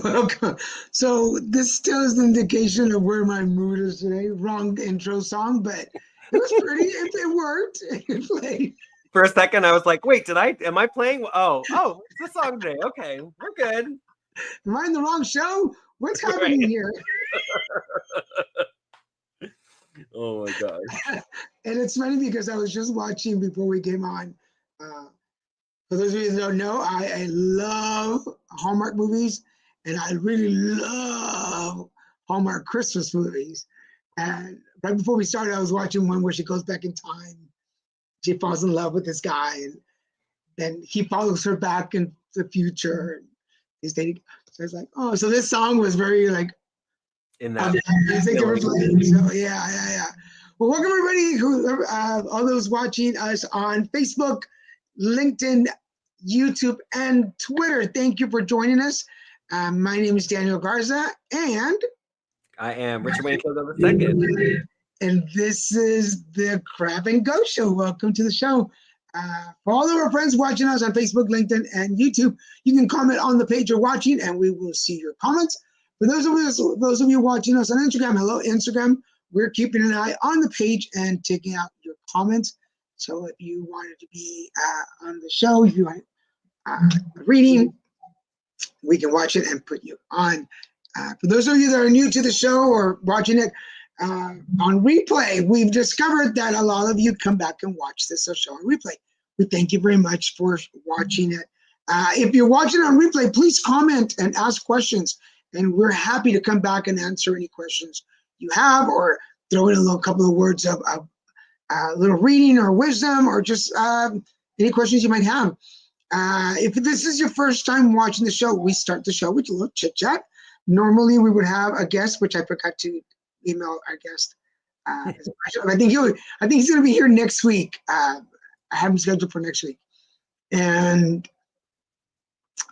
Welcome. So this still is an indication of where my mood is today. Wrong intro song, but it was pretty. It worked. It played. For a second, I was like, "Wait, am I playing? Oh, it's the song today. Okay, we're good." Am I in the wrong show? What's happening here? Oh my god! And it's funny because I was just watching before we came on. For those of you that don't know, I love Hallmark movies, and I really love Hallmark Christmas movies. And right before we started, I was watching one where she goes back in time. She falls in love with this guy, and then he follows her back in the future. He's dating. So it's like, oh, so this song was very like in that. So yeah. Well, welcome everybody who all those watching us on Facebook, LinkedIn, YouTube, and Twitter. Thank you for joining us. My name is Daniel Garza, and I am Richard Wayne Kilgo II. And this is the Crab and Go Show. Welcome to the show. For all of our friends watching us on Facebook, LinkedIn, and YouTube, you can comment on the page you're watching, and we will see your comments. For those of you watching us on Instagram, hello Instagram. We're keeping an eye on the page and taking out your comments. So if you wanted to be on the show, if you want a reading, we can watch it and put you on. For those of you that are new to the show or watching it on replay, we've discovered that a lot of you come back and watch this show on replay. We thank you very much for watching it. If you're watching on replay, please comment and ask questions, and we're happy to come back and answer any questions you have, or throw in a couple of words of a little reading or wisdom, or just any questions you might have. If this is your first time watching the show, we start the show with a little chit chat. Normally we would have a guest, which I forgot to email our guest. I think he's going to be here next week. I have him scheduled for next week. And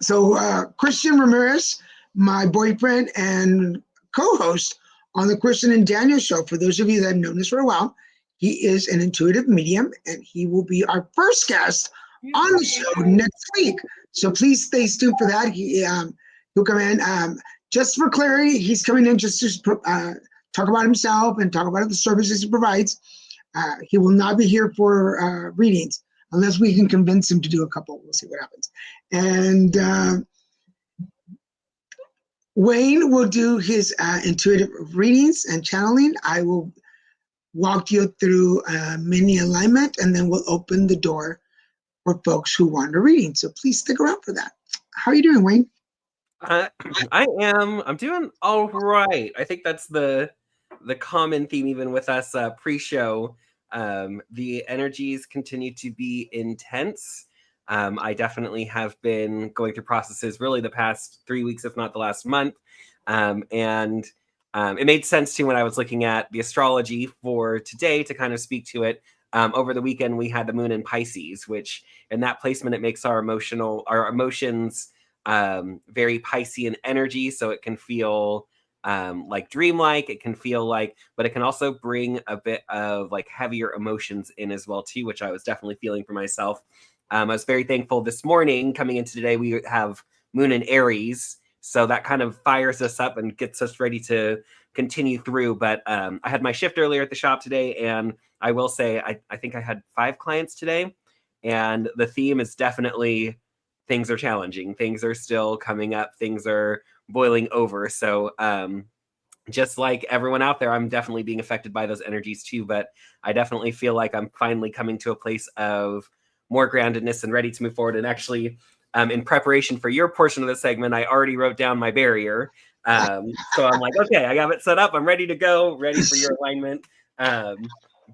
so Christian Ramirez, my boyfriend and co-host on the Christian and Daniel show, for those of you that have known us for a while, he is an intuitive medium, and he will be our first guest on the show next week. So please stay tuned for that. He'll come in. Just for clarity, he's coming in just to talk about himself and talk about the services he provides. He will not be here for readings unless we can convince him to do a couple. We'll see what happens. And Wayne will do his intuitive readings and channeling. I will walk you through mini alignment, and then we'll open the door for folks who want a reading. So please stick around for that. How are you doing, Wayne? I'm doing all right. I think that's the common theme, even with us pre-show. The energies continue to be intense. I definitely have been going through processes really the past 3 weeks, if not the last month. And it made sense to when I was looking at the astrology for today to kind of speak to it. Over the weekend, we had the moon in Pisces, which in that placement, it makes our emotions very Piscean energy. So it can feel like dreamlike. It can feel like, but it can also bring a bit of like heavier emotions in as well too, which I was definitely feeling for myself. I was very thankful this morning coming into today. We have moon in Aries, so that kind of fires us up and gets us ready to continue through. But I had my shift earlier at the shop today, and I will say I think I had 5 clients today, and the theme is definitely things are challenging. Things are still coming up. Things are boiling over. So just like everyone out there, I'm definitely being affected by those energies too. But I definitely feel like I'm finally coming to a place of more groundedness and ready to move forward. And actually, in preparation for your portion of the segment, I already wrote down my barrier. So I'm like, okay, I got it set up. I'm ready to go, ready for your alignment.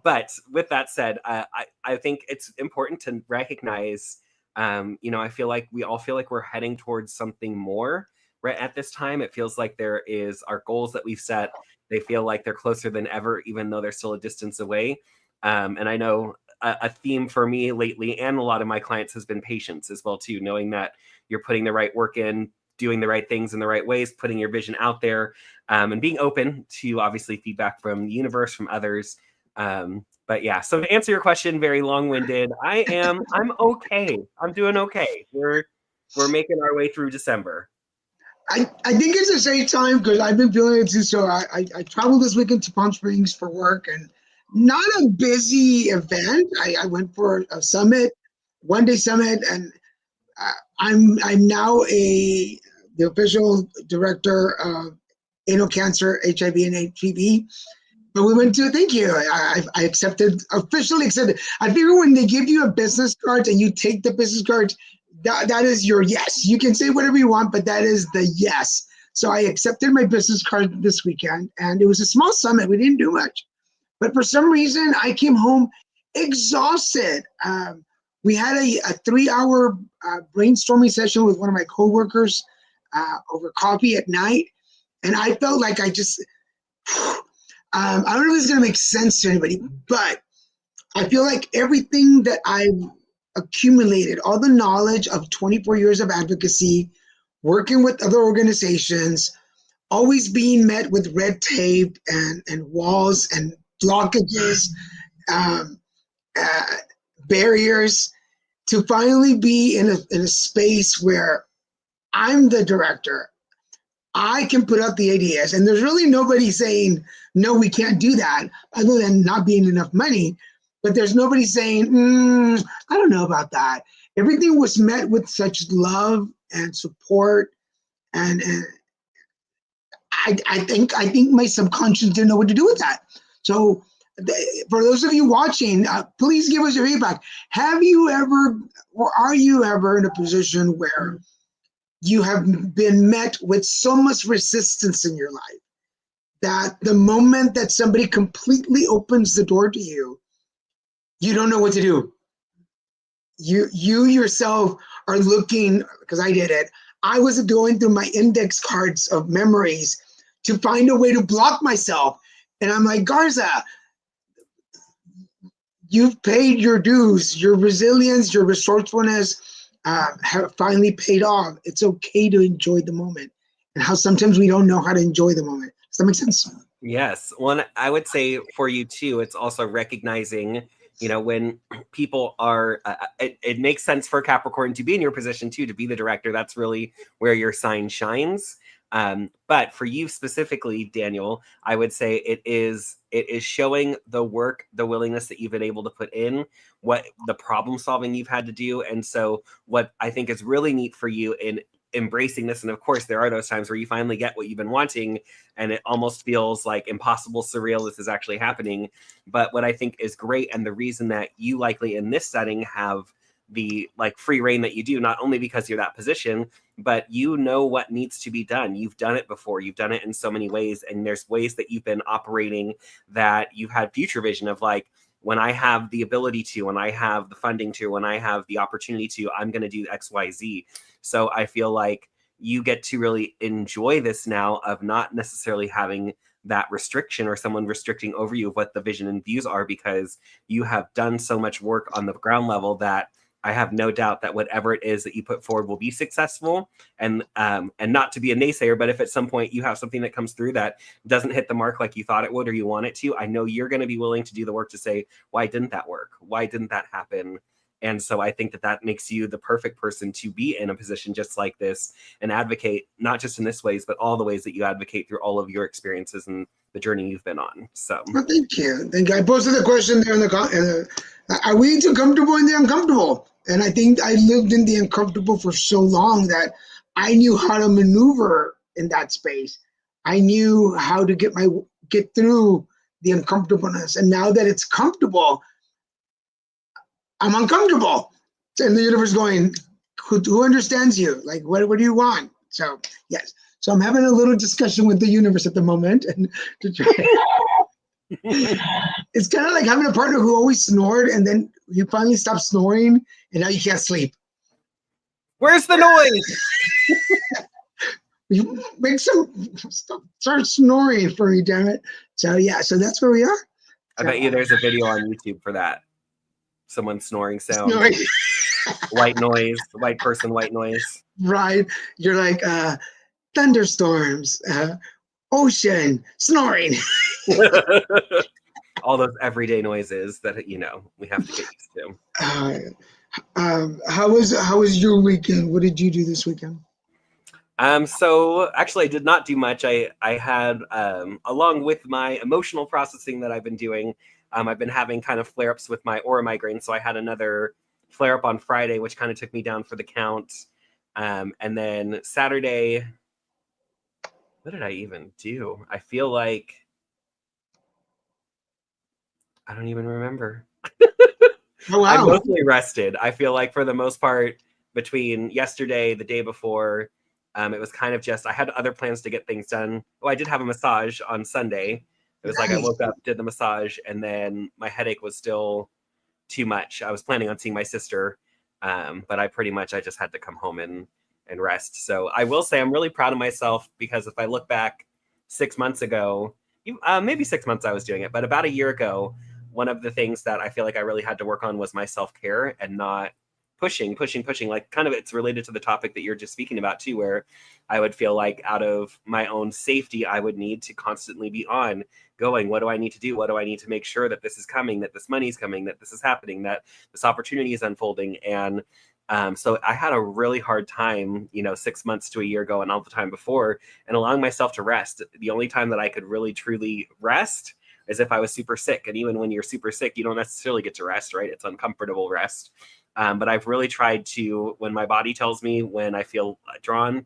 But with that said, I think it's important to recognize, I feel like we all feel like we're heading towards something more right at this time. It feels like there is our goals that we've set. They feel like they're closer than ever, even though they're still a distance away. And I know a theme for me lately and a lot of my clients has been patience as well too, knowing that you're putting the right work in, doing the right things in the right ways, putting your vision out there, and being open to obviously feedback from the universe, from others. But yeah, so to answer your question, very long-winded, I'm okay. I'm doing okay. We're making our way through December. I think it's the same time because I've been feeling it too. So I traveled this weekend to Palm Springs for work, and not a busy event. I went for a summit, 1-day summit, and I'm now the official director of anal cancer, HIV, and HPV. But we went to thank you. I officially accepted. I figure when they give you a business card and you take the business card, that is your yes. You can say whatever you want, but that is the yes. So I accepted my business card this weekend, and it was a small summit. We didn't do much, but for some reason I came home exhausted. We had a 3-hour brainstorming session with one of my coworkers over coffee at night, and I felt like I just. I don't know if it's going to make sense to anybody, but I feel like everything that I've accumulated, all the knowledge of 24 years of advocacy, working with other organizations, always being met with red tape and walls and blockages, barriers, to finally be in a space where I'm the director. I can put out the ideas, and there's really nobody saying, no, we can't do that, other than not being enough money. But there's nobody saying, I don't know about that. Everything was met with such love and support, and I think my subconscious didn't know what to do with that. So for those of you watching, please give us your feedback. Have you ever, or are you ever in a position where you have been met with so much resistance in your life that the moment that somebody completely opens the door to you, you don't know what to do? You yourself are looking, because I did it. I was going through my index cards of memories to find a way to block myself. And I'm like, Garza, you've paid your dues. Your resilience, your resourcefulness have finally paid off. It's okay to enjoy the moment, and how sometimes we don't know how to enjoy the moment. Does that make sense? Yes. Well, I would say for you too, it's also recognizing, when people are, it makes sense for Capricorn to be in your position too, to be the director. That's really where your sign shines. But for you specifically, Daniel, I would say it is showing the work, the willingness that you've been able to put in, what the problem solving you've had to do. And so what I think is really neat for you in embracing this, and of course there are those times where you finally get what you've been wanting and it almost feels like impossible, surreal, this is actually happening. But what I think is great, and the reason that you likely in this setting have the free reign that you do, not only because you're that position, but you know what needs to be done. You've done it before. You've done it in so many ways, and there's ways that you've been operating that you've had future vision of, like, when I have the ability to, when I have the funding to, when I have the opportunity to, I'm going to do X, Y, Z. So I feel like you get to really enjoy this now of not necessarily having that restriction or someone restricting over you of what the vision and views are, because you have done so much work on the ground level that I have no doubt that whatever it is that you put forward will be successful. And not to be a naysayer, but if at some point you have something that comes through that doesn't hit the mark like you thought it would or you want it to, I know you're going to be willing to do the work to say, why didn't that work? Why didn't that happen? And so I think that makes you the perfect person to be in a position just like this and advocate, not just in this ways, but all the ways that you advocate through all of your experiences and the journey you've been on. So well, thank you. I posted the question there in the are we too comfortable in the uncomfortable? And I think I lived in the uncomfortable for so long that I knew how to maneuver in that space. I knew how to get through the uncomfortableness. And now that it's comfortable, I'm uncomfortable. And the universe going, who understands you? Like, what do you want? So, yes. So I'm having a little discussion with the universe at the moment. And to try. It's kind of like having a partner who always snored, and then you finally stop snoring, and now you can't sleep. Where's the noise? You make start snoring for me, damn it. So, yeah, so that's where we are. I bet you there's a video on YouTube for that. Someone snoring sound. Snoring. White noise, white person, white noise. Right. You're like thunderstorms, ocean, snoring. All those everyday noises that we have to get used to. How was your weekend? What did you do this weekend? So actually I did not do much. I had along with my emotional processing that I've been doing, I've been having kind of flare-ups with my aura migraine. So I had another flare-up on Friday, which kind of took me down for the count. And then Saturday, what did I even do? I feel like I don't even remember. Oh, wow. I mostly rested. I feel like for the most part, between yesterday, the day before, it was kind of just, I had other plans to get things done. Oh, I did have a massage on Sunday. It was nice. Like I woke up, did the massage, and then my headache was still too much. I was planning on seeing my sister, but I just had to come home and rest. So I will say I'm really proud of myself, because if I look back 6 months ago, maybe 6 months I was doing it, but about a year ago, one of the things that I feel like I really had to work on was my self-care and not pushing. Like kind of it's related to the topic that you're just speaking about too, where I would feel like out of my own safety, I would need to constantly be on going, what do I need to do? What do I need to make sure that this is coming, that this money's coming, that this is happening, that this opportunity is unfolding? And so I had a really hard time, 6 months to a year ago and all the time before, and allowing myself to rest. The only time that I could really truly rest is if I was super sick. And even when you're super sick, you don't necessarily get to rest, right? It's uncomfortable rest. But I've really tried to, when my body tells me, when I feel drawn,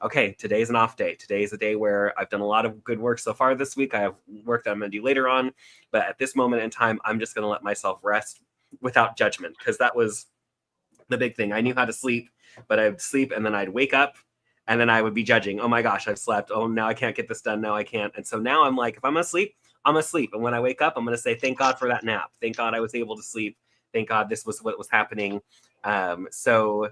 okay, today's an off day. Today's a day where I've done a lot of good work so far this week. I have work that I'm going to do later on. But at this moment in time, I'm just going to let myself rest without judgment, because that was the big thing. I knew how to sleep, but I'd sleep and then I'd wake up and then I would be judging. Oh my gosh, I've slept. Oh, now I can't get this done. Now I can't. And so now I'm like, if I'm going to sleep, I'm going to sleep. And when I wake up, I'm going to say, thank God for that nap. Thank God I was able to sleep. Thank God this was what was happening. So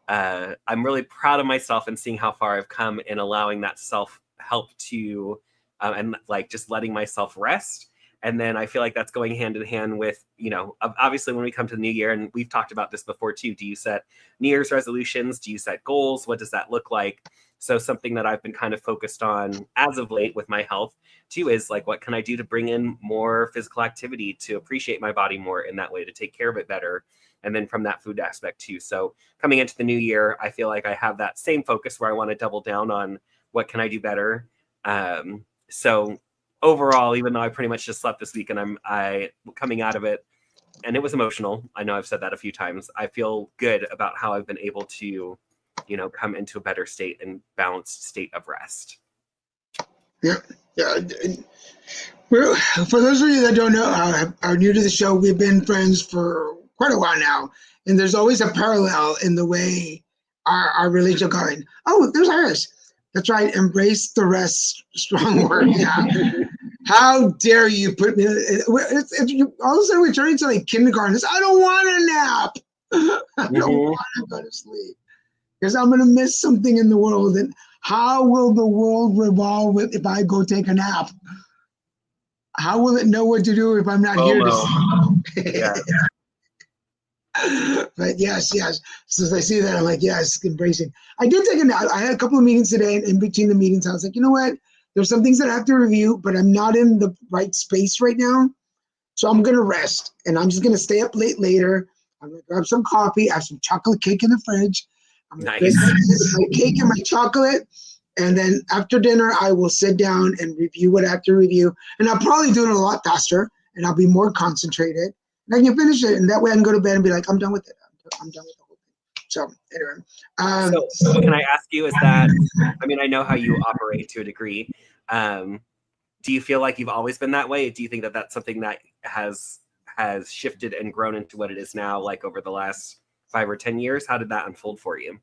I'm really proud of myself and seeing how far I've come in allowing that self-help to, and like just letting myself rest. And then I feel like that's going hand in hand with, obviously when we come to the new year, and we've talked about this before too, do you set New Year's resolutions? Do you set goals? What does that look like? So something that I've been kind of focused on as of late with my health too is like, what can I do to bring in more physical activity, to appreciate my body more in that way, to take care of it better? And then from that food aspect too. So coming into the new year, I feel like I have that same focus where I want to double down on what can I do better. So overall, even though I pretty much just slept this week and I coming out of it, and it was emotional. I know I've said that a few times. I feel good about how I've been able to, come into a better state and balanced state of rest. Yeah. Well, for those of you that don't know, are new to the show, we've been friends for quite a while now, and there's always a parallel in the way our relationship going. Oh, there's Iris. That's right. Embrace the rest. Strong word. Yeah. How dare you put me? All of a sudden, we're turning to like kindergarten. I don't want a nap. I don't want to go to sleep because I'm going to miss something in the world. And how will the world revolve if I go take a nap? How will it know what to do if I'm not here to see? Yeah. But yes. So as I see that, I'm like, yes, embracing. I did take a nap. I had a couple of meetings today, and in between the meetings, I was like, you know what? There's some things that I have to review, but I'm not in the right space right now. So I'm going to rest, and I'm just going to stay up late later. I'm going to grab some coffee. I have some chocolate cake in the fridge. I'm going to nice. My cake and my chocolate. And then after dinner, I will sit down and review what I have to review. And I'll probably do it a lot faster, and I'll be more concentrated. And I can finish it, and that way I can go to bed and be like, I'm done with it. I'm done with the whole thing. So anyway. So can I ask you, is that, I mean, I know how you operate to a degree. Do you feel like you've always been that way? Do you think that that's something that has shifted and grown into what it is now, like over the last 5 or 10 years? How did that unfold for you?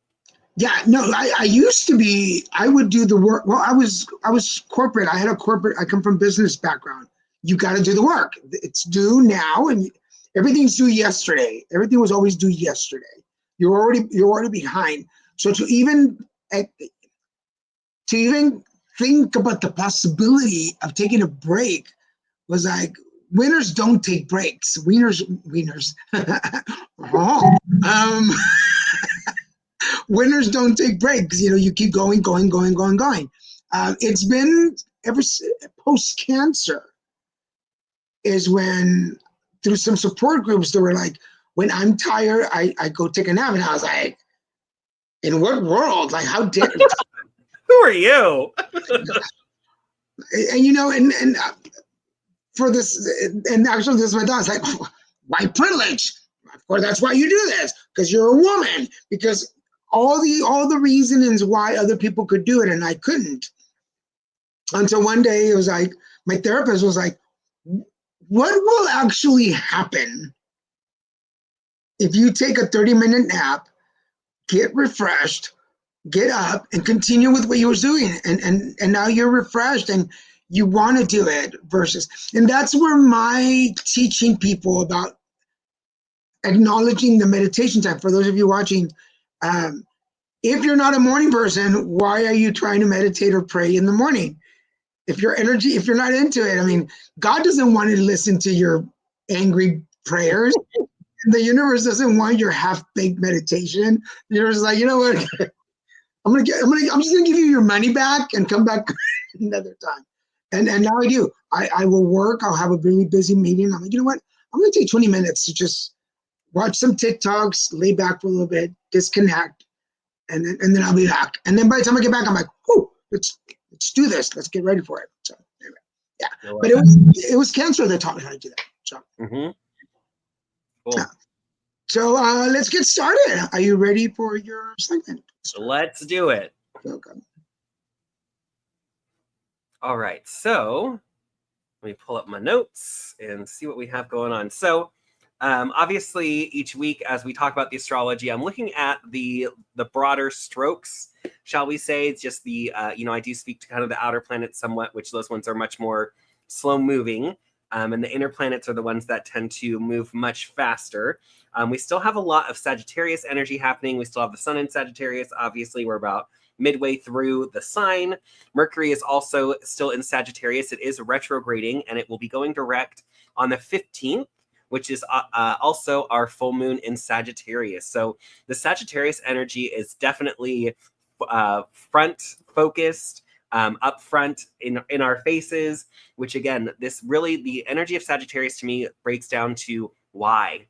Yeah, no, I used to be, I would do the work. Well, I was corporate. I come from business background. You got to do the work. It's due now, and everything's due yesterday. Everything was always due yesterday. You're already behind. So to even think about the possibility of taking a break was like, winners don't take breaks. Wieners. Winners don't take breaks. You keep going. It's been ever post cancer is when, through some support groups, they were like, when I'm tired, I go take a nap. And I was like, in what world? Like, how dare Who are you? and for this, and actually this is my thought. It's like, white privilege. Of course, that's why you do this, because you're a woman, because all the reasonings why other people could do it and I couldn't. Until one day it was like, my therapist was like, what will actually happen if you take a 30-minute nap, get refreshed, get up and continue with what you were doing, and now you're refreshed and you want to do it and that's where my teaching people about acknowledging the meditation time, for those of you watching, if you're not a morning person, why are you trying to meditate or pray in the morning? If you're not into it, I mean, God doesn't want to listen to your angry prayers. The universe doesn't want your half-baked meditation. The universe is like, you know what? I'm just gonna give you your money back and come back another time. And now I do. I will work. I'll have a really busy meeting. I'm like, you know what? I'm gonna take 20 minutes to just watch some TikToks, lay back for a little bit, disconnect, and then I'll be back. And then by the time I get back, I'm like, oh, let's do this. Let's get ready for it. So anyway, yeah. But it was cancer that taught me how to do that. So cool. Yeah. So let's get started. Are you ready for your segment? Let's do it. Okay. All right. So let me pull up my notes and see what we have going on. So obviously, each week as we talk about the astrology, I'm looking at the broader strokes, shall we say. It's just the, I do speak to kind of the outer planets somewhat, which those ones are much more slow moving. And the inner planets are the ones that tend to move much faster. We still have a lot of Sagittarius energy happening. We still have the sun in Sagittarius. Obviously, we're about midway through the sign. Mercury is also still in Sagittarius. It is retrograding, and it will be going direct on the 15th, which is also our full moon in Sagittarius. So the Sagittarius energy is definitely front-focused, up front in our faces, which again, the energy of Sagittarius to me breaks down to why.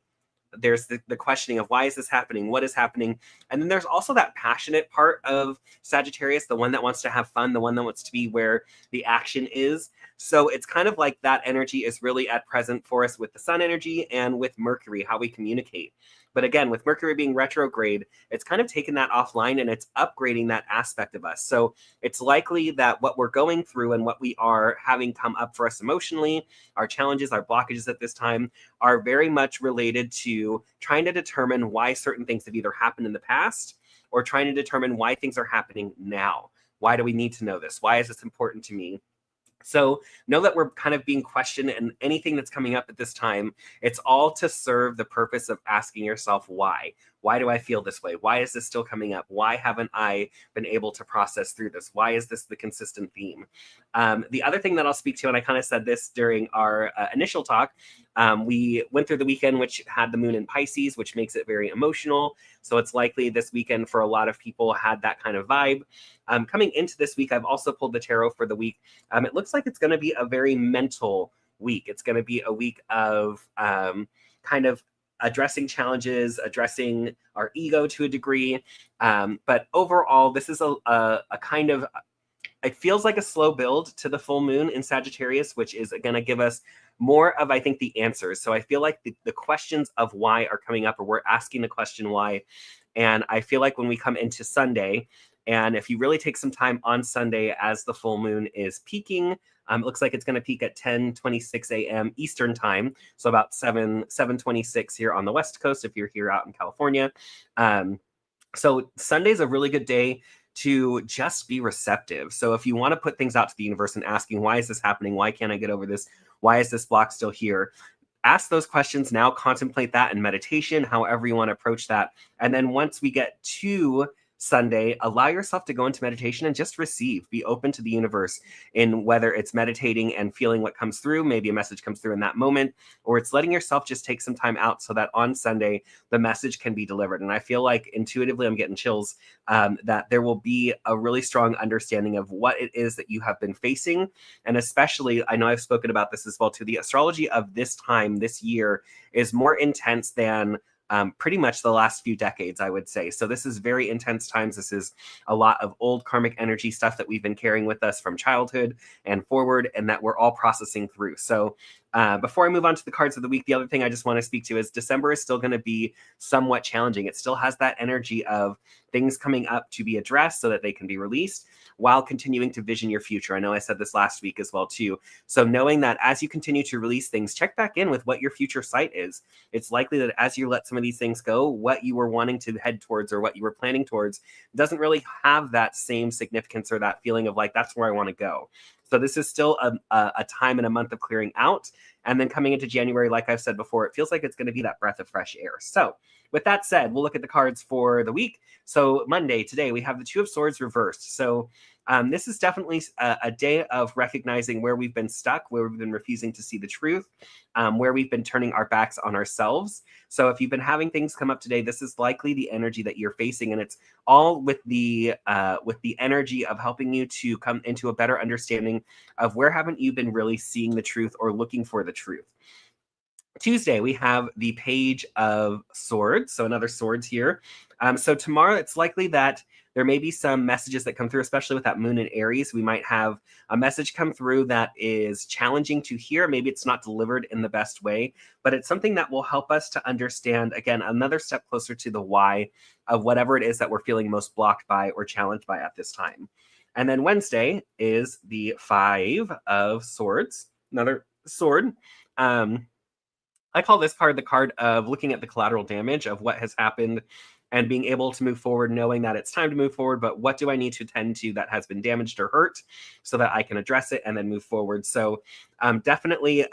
There's the questioning of why is this happening? What is happening? And then there's also that passionate part of Sagittarius, the one that wants to have fun, the one that wants to be where the action is. So it's kind of like that energy is really at present for us with the sun energy and with Mercury, how we communicate. But again, with Mercury being retrograde, it's kind of taken that offline and it's upgrading that aspect of us. So it's likely that what we're going through and what we are having come up for us emotionally, our challenges, our blockages at this time, are very much related to trying to determine why certain things have either happened in the past or trying to determine why things are happening now. Why do we need to know this? Why is this important to me? So know that we're kind of being questioned, and anything that's coming up at this time, it's all to serve the purpose of asking yourself why. Why do I feel this way? Why is this still coming up? Why haven't I been able to process through this? Why is this the consistent theme? The other thing that I'll speak to, and I kind of said this during our initial talk, we went through the weekend, which had the moon in Pisces, which makes it very emotional. So it's likely this weekend for a lot of people had that kind of vibe. Coming into this week, I've also pulled the tarot for the week. It looks like it's going to be a very mental week. It's going to be a week of kind of addressing challenges, addressing our ego to a degree. But overall, this is a kind of, it feels like a slow build to the full moon in Sagittarius, which is going to give us more of, I think, the answers. So I feel like the questions of why are coming up, or we're asking the question why. And I feel like when we come into Sunday, And if you really take some time on Sunday as the full moon is peaking, it looks like it's going to peak at 10:26 a.m. Eastern time, so about 7:26 here on the West Coast if you're here out in California. So Sunday's a really good day to just be receptive. So if you want to put things out to the universe and asking, why is this happening? Why can't I get over this? Why is this block still here? Ask those questions now, contemplate that in meditation, however you want to approach that. And then once we get to Sunday, allow yourself to go into meditation and just receive. Be open to the universe in whether it's meditating and feeling what comes through. Maybe a message comes through in that moment, or it's letting yourself just take some time out so that on Sunday, the message can be delivered. And I feel like intuitively, I'm getting chills that there will be a really strong understanding of what it is that you have been facing. And especially, I know I've spoken about this as well too, the astrology of this time, this year, is more intense than pretty much the last few decades, I would say. So this is very intense times. This is a lot of old karmic energy stuff that we've been carrying with us from childhood and forward, and that we're all processing through. So before I move on to the cards of the week, the other thing I just want to speak to is December is still going to be somewhat challenging. It still has that energy of things coming up to be addressed so that they can be released while continuing to vision your future. I know I said this last week as well too. So knowing that as you continue to release things, check back in with what your future sight is. It's likely that as you let some of these things go, what you were wanting to head towards or what you were planning towards doesn't really have that same significance or that feeling of like, that's where I want to go. So this is still a time and a month of clearing out. And then coming into January, like I've said before, it feels like it's going to be that breath of fresh air. So with that said, we'll look at the cards for the week. So Monday, today, we have the Two of Swords reversed. So this is definitely a day of recognizing where we've been stuck, where we've been refusing to see the truth, where we've been turning our backs on ourselves. So if you've been having things come up today, this is likely the energy that you're facing, and it's all with the energy of helping you to come into a better understanding of where haven't you been really seeing the truth or looking for the truth. Tuesday, we have the Page of Swords, so another swords here. So tomorrow, it's likely that there may be some messages that come through, especially with that moon in Aries. We might have a message come through that is challenging to hear. Maybe it's not delivered in the best way, but it's something that will help us to understand, again, another step closer to the why of whatever it is that we're feeling most blocked by or challenged by at this time. And then Wednesday is the Five of Swords, another sword. I call this card the card of looking at the collateral damage of what has happened and being able to move forward, knowing that it's time to move forward, but what do I need to tend to that has been damaged or hurt so that I can address it and then move forward. So definitely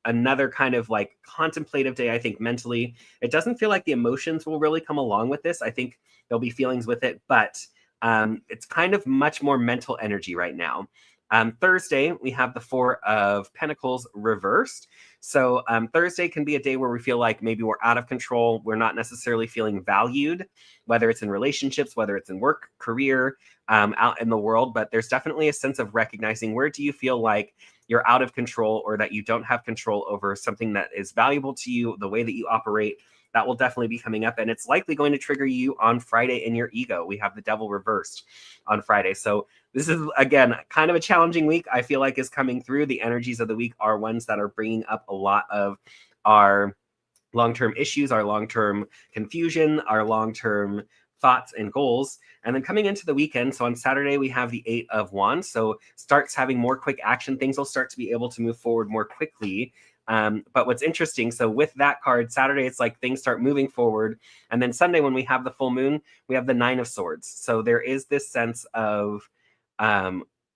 another kind of like contemplative day, I think, mentally. It doesn't feel like the emotions will really come along with this. I think there'll be feelings with it, but it's kind of much more mental energy right now. Thursday, we have the Four of Pentacles reversed. So Thursday can be a day where we feel like maybe we're out of control. We're not necessarily feeling valued, whether it's in relationships, whether it's in work, career, out in the world. But there's definitely a sense of recognizing where do you feel like you're out of control or that you don't have control over something that is valuable to you, the way that you operate. That will definitely be coming up, and it's likely going to trigger you on Friday in your ego. We have the Devil reversed on Friday. So this is, again, kind of a challenging week, I feel like, is coming through. The energies of the week are ones that are bringing up a lot of our long-term issues, our long-term confusion, our long-term thoughts and goals. And then coming into the weekend, so on Saturday, we have the Eight of Wands. So starts having more quick action. Things will start to be able to move forward more quickly. But what's interesting, so with that card, Saturday, it's like things start moving forward. And then Sunday, when we have the full moon, we have the Nine of Swords. So there is this sense of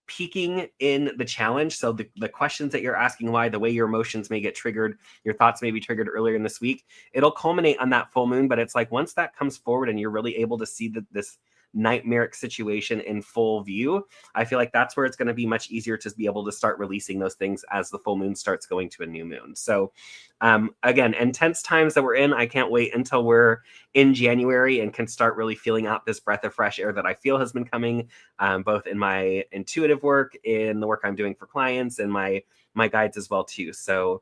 peaking in the challenge. So the questions that you're asking why, the way your emotions may get triggered, your thoughts may be triggered earlier in this week, it'll culminate on that full moon. But it's like once that comes forward and you're really able to see this nightmaric situation in full view, I feel like that's where it's going to be much easier to be able to start releasing those things as the full moon starts going to a new moon. So again, intense times that we're in. I can't wait until we're in January and can start really feeling out this breath of fresh air that I feel has been coming, both in my intuitive work, in the work I'm doing for clients, and my guides as well too. So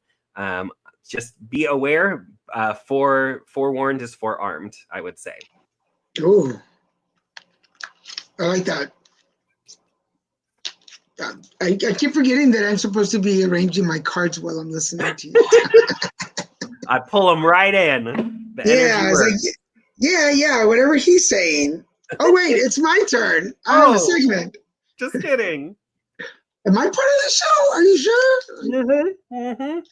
just be aware. Forewarned is forearmed, I would say. Oh, I like that. I keep forgetting that I'm supposed to be arranging my cards while I'm listening to you. I pull them right in. Yeah, I was like, yeah, whatever he's saying, Oh, wait, it's my turn. I have a Oh. segment. Just kidding. Am I part of the show? Are you sure?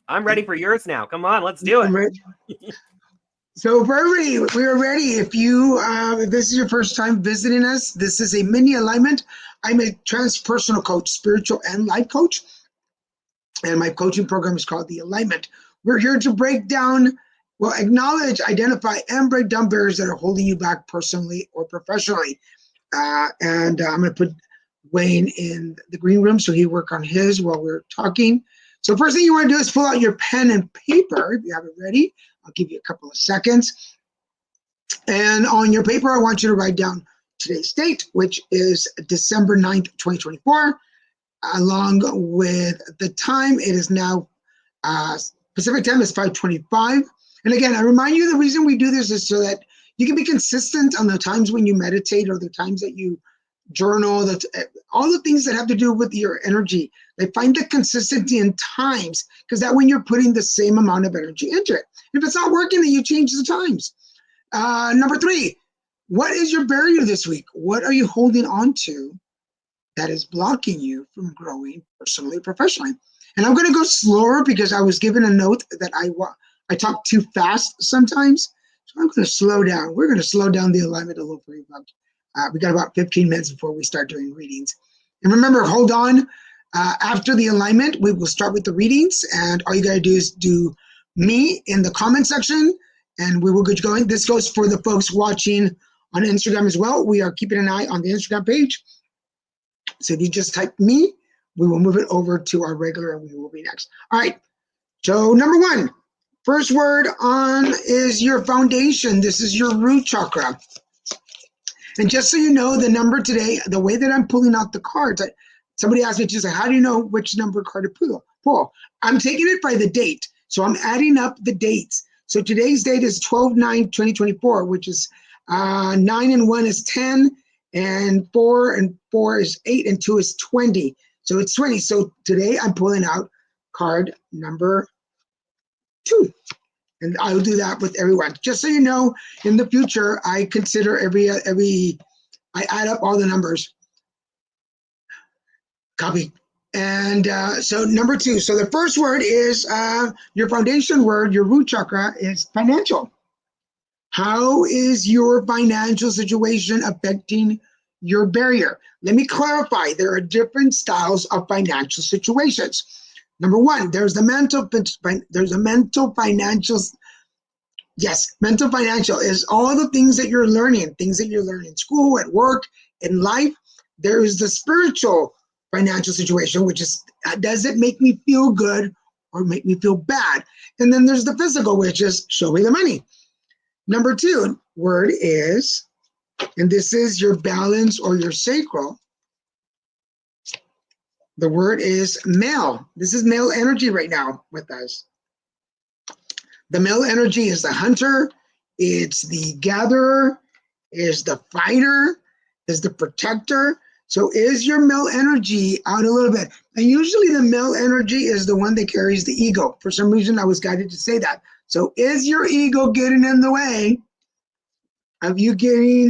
I'm ready for yours now. Come on, let's do I'm it. ready. So for everybody, we are ready. If this is your first time visiting us, this is a mini alignment. I'm a transpersonal coach, spiritual and life coach. And my coaching program is called The Alignment. We're here to acknowledge, identify, and break down barriers that are holding you back personally or professionally. And I'm going to put Wayne in the green room so he work on his while we're talking. So first thing you want to do is pull out your pen and paper if you have it ready. I'll give you a couple of seconds. And on your paper, I want you to write down today's date, which is December 9th, 2024, along with the time. It is now Pacific time is 5:25. And again, I remind you the reason we do this is so that you can be consistent on the times when you meditate or the times that you journal, all the things that have to do with your energy. They find the consistency in times because that when you're putting the same amount of energy into it. If it's not working, then you change the times. Number 3, what is your barrier this week? What are you holding on to that is blocking you from growing personally, professionally? And I'm going to go slower because I was given a note that I talk too fast sometimes. So I'm going to slow down. We're going to slow down the alignment a little for you folks. We got about 15 minutes before we start doing readings. And remember, hold on. After the alignment, we will start with the readings. And all you got to do is do me in the comment section, and we will get you going. This goes for the folks watching on Instagram as well. We are keeping an eye on the Instagram page. So if you just type me, we will move it over to our regular, and we will be next. All right. So number 1, first word on is your foundation. This is your root chakra. And just so you know, the number today, the way that I'm pulling out the cards, somebody asked me, just like, how do you know which number card to pull? I'm taking it by the date. So I'm adding up the dates. So today's date is 12/9/2024, which is 9 and 1 is 10, and 4 and 4 is 8, and 2 is 20. So it's 20. So today I'm pulling out card number 2. And I'll do that with everyone. Just so you know, in the future, I consider I add up all the numbers. Copy. And so number 2. So the first word is your foundation word, your root chakra is financial. How is your financial situation affecting your barrier? Let me clarify. There are different styles of financial situations. Number 1, there's a mental financial. Yes, mental financial is all the things that you're learning in school, at work, in life. There is the spiritual financial situation, which is, does it make me feel good or make me feel bad? And then there's the physical, which is, show me the money. Number 2 word is, and this is your balance or your sacral. The word is male. This is male energy right now with us. The male energy is the hunter, it's the gatherer, is the fighter, is the protector. So is your male energy out a little bit? And usually the male energy is the one that carries the ego. For some reason, I was guided to say that. So is your ego getting in the way of you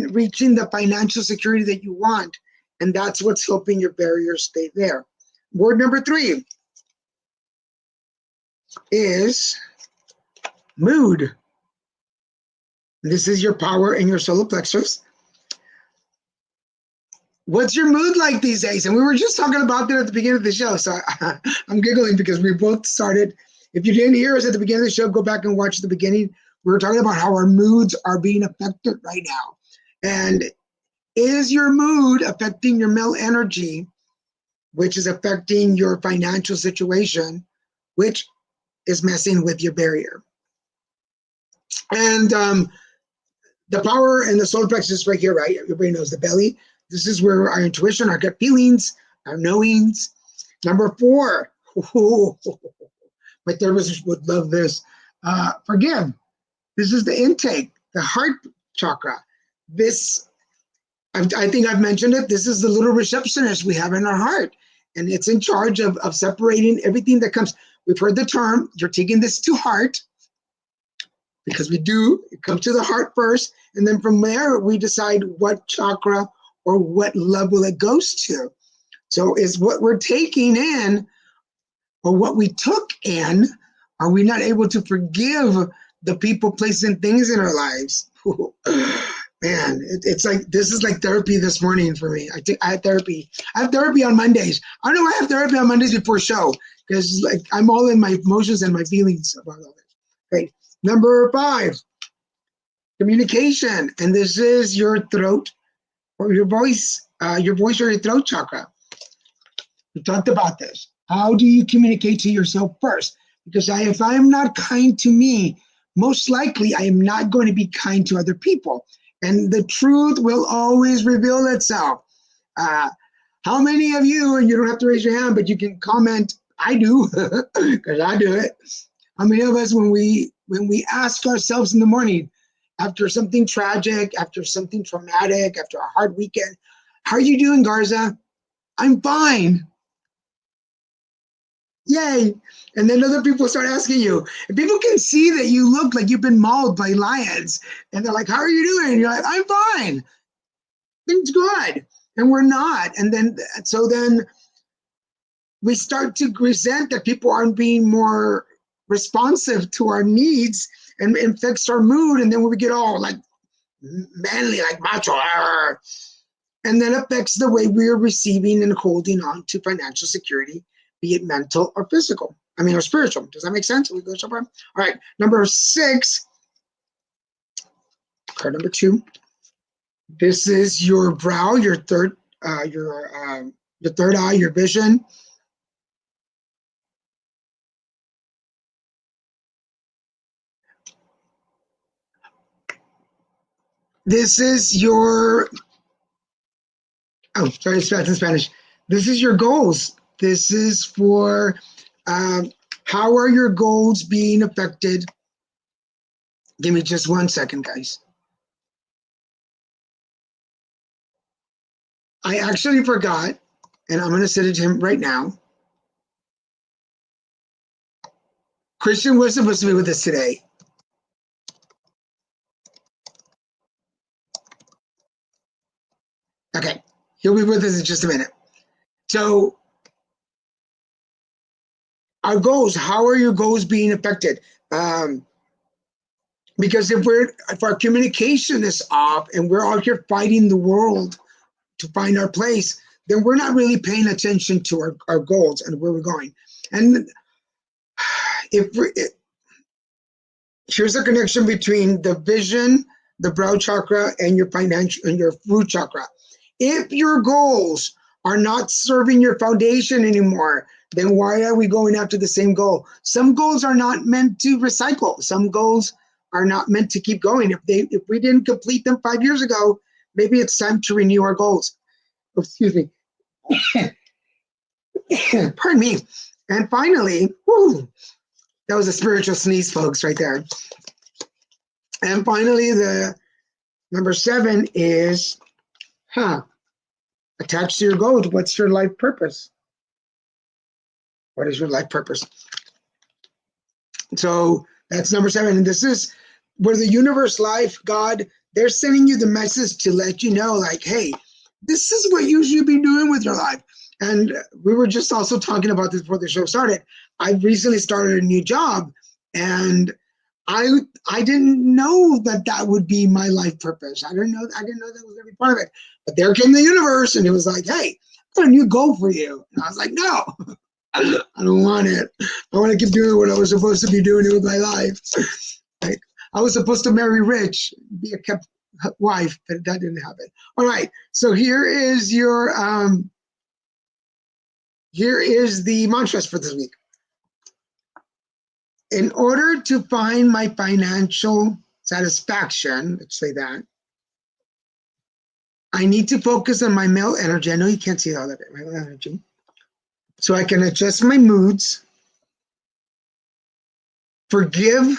reaching the financial security that you want? And that's what's helping your barriers stay there. Word number 3 is mood. This is your power in your solar plexus. What's your mood like these days? And we were just talking about that at the beginning of the show. So I'm giggling because we both started. If you didn't hear us at the beginning of the show, go back and watch the beginning. We were talking about how our moods are being affected right now. And is your mood affecting your male energy, which is affecting your financial situation, which is messing with your barrier? And the power and the solar plexus right here, right? Everybody knows the belly. This is where our intuition, our gut feelings, our knowings. Number 4, my therapist would love this. Forgive. This is the intake, the heart chakra. This, I think I've mentioned it. This is the little receptionist we have in our heart. And it's in charge of separating everything that comes. We've heard the term, you're taking this to heart. because it comes to the heart first, and then from there we decide what chakra or what level it goes to. So is what we're taking in or what we took in, are we not able to forgive the people, places, and things in our lives? Man, it's like, this is like therapy this morning for me. I had therapy. I have therapy on Mondays. I don't know why I have therapy on Mondays before show, because like I'm all in my emotions and my feelings about all this. Okay, number 5, communication, and this is your throat or your voice or your throat chakra. We talked about this. How do you communicate to yourself first? Because if I am not kind to me, most likely I am not going to be kind to other people. And the truth will always reveal itself. How many of you, and you don't have to raise your hand, but you can comment, I do, because I do it. How many of us, when we ask ourselves in the morning, after something tragic, after something traumatic, after a hard weekend, how are you doing, Garza? I'm fine. Yay. And then other people start asking you, and people can see that you look like you've been mauled by lions. And they're like, how are you doing? And you're like, I'm fine. Things good. And we're not. And then we start to resent that people aren't being more responsive to our needs and fix our mood. And then we get all like manly, like macho. And then affects the way we are receiving and holding on to financial security, be it mental or physical. Or spiritual. Does that make sense? We go so far? All right. Number 6, card number 2. This is your brow, your third eye, your vision. This is your, it's in Spanish. This is your goals. This is for how are your goals being affected? Give me just 1 second, guys. I actually forgot, and I'm going to send it to him right now. Christian was supposed to be with us today. Okay, he'll be with us in just a minute. So our goals, how are your goals being affected? Because if our communication is off and we're out here fighting the world to find our place, then we're not really paying attention to our goals and where we're going. And here's a connection between the vision, the brow chakra, and your financial and your root chakra. If your goals are not serving your foundation anymore, then why are we going after the same goal? Some goals are not meant to recycle. Some goals are not meant to keep going. If we didn't complete them 5 years ago, maybe it's time to renew our goals. Excuse me. Pardon me. And finally, that was a spiritual sneeze, folks, right there. And finally, the number 7 is, attached to your goals. What's your life purpose? What is your life purpose? So that's number 7. And this is where the universe, life, God, they're sending you the message to let you know, like, hey, this is what you should be doing with your life. And we were just also talking about this before the show started. I recently started a new job, and I didn't know that would be my life purpose. I didn't know that was going to be part of it. But there came the universe, and it was like, hey, I've got a new goal for you. And I was like, no, I don't want it. I want to keep doing what I was supposed to be doing with my life. Like, I was supposed to marry rich, be a kept wife, but that didn't happen. All right, so here is your here is the mantras for this week. In order to find my financial satisfaction, let's say that, I need to focus on my male energy. I know you can't see all of it, my male energy. So I can adjust my moods, forgive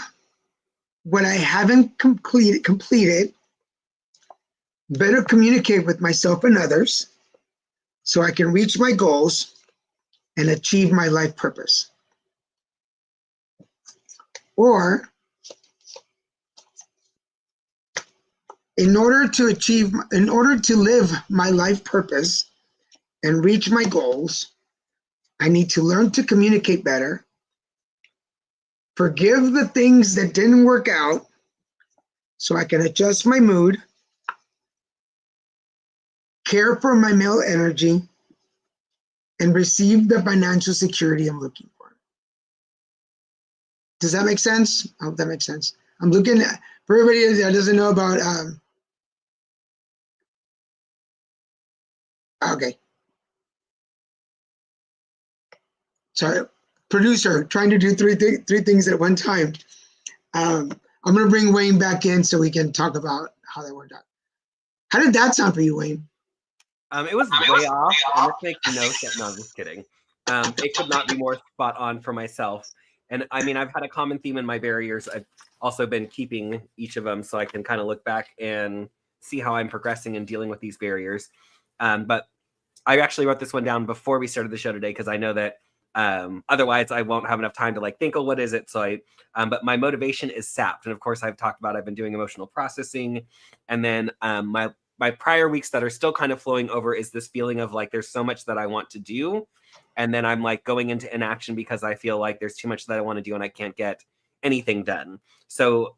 what I haven't completed, better communicate with myself and others, so I can reach my goals and achieve my life purpose. Or in order to live my life purpose and reach my goals, I need to learn to communicate better, forgive the things that didn't work out so I can adjust my mood, care for my male energy, and receive the financial security I'm looking for. Does that make sense? I hope that makes sense. I'm looking at, for everybody that doesn't know about, okay. Sorry, producer, trying to do three things at one time. I'm going to bring Wayne back in so we can talk about how that worked out. How did that sound for you, Wayne? It was way off, and this makes no sense. No, I'm just kidding. It could not be more spot on for myself. And I mean, I've had a common theme in my barriers. I've also been keeping each of them so I can kind of look back and see how I'm progressing and dealing with these barriers. But I actually wrote this one down before we started the show today because I know that otherwise I won't have enough time to think, oh, what is it? So but my motivation is sapped. And of course I've talked about, I've been doing emotional processing. And then my prior weeks that are still kind of flowing over is this feeling of there's so much that I want to do. And then I'm going into inaction because I feel like there's too much that I want to do and I can't get anything done. So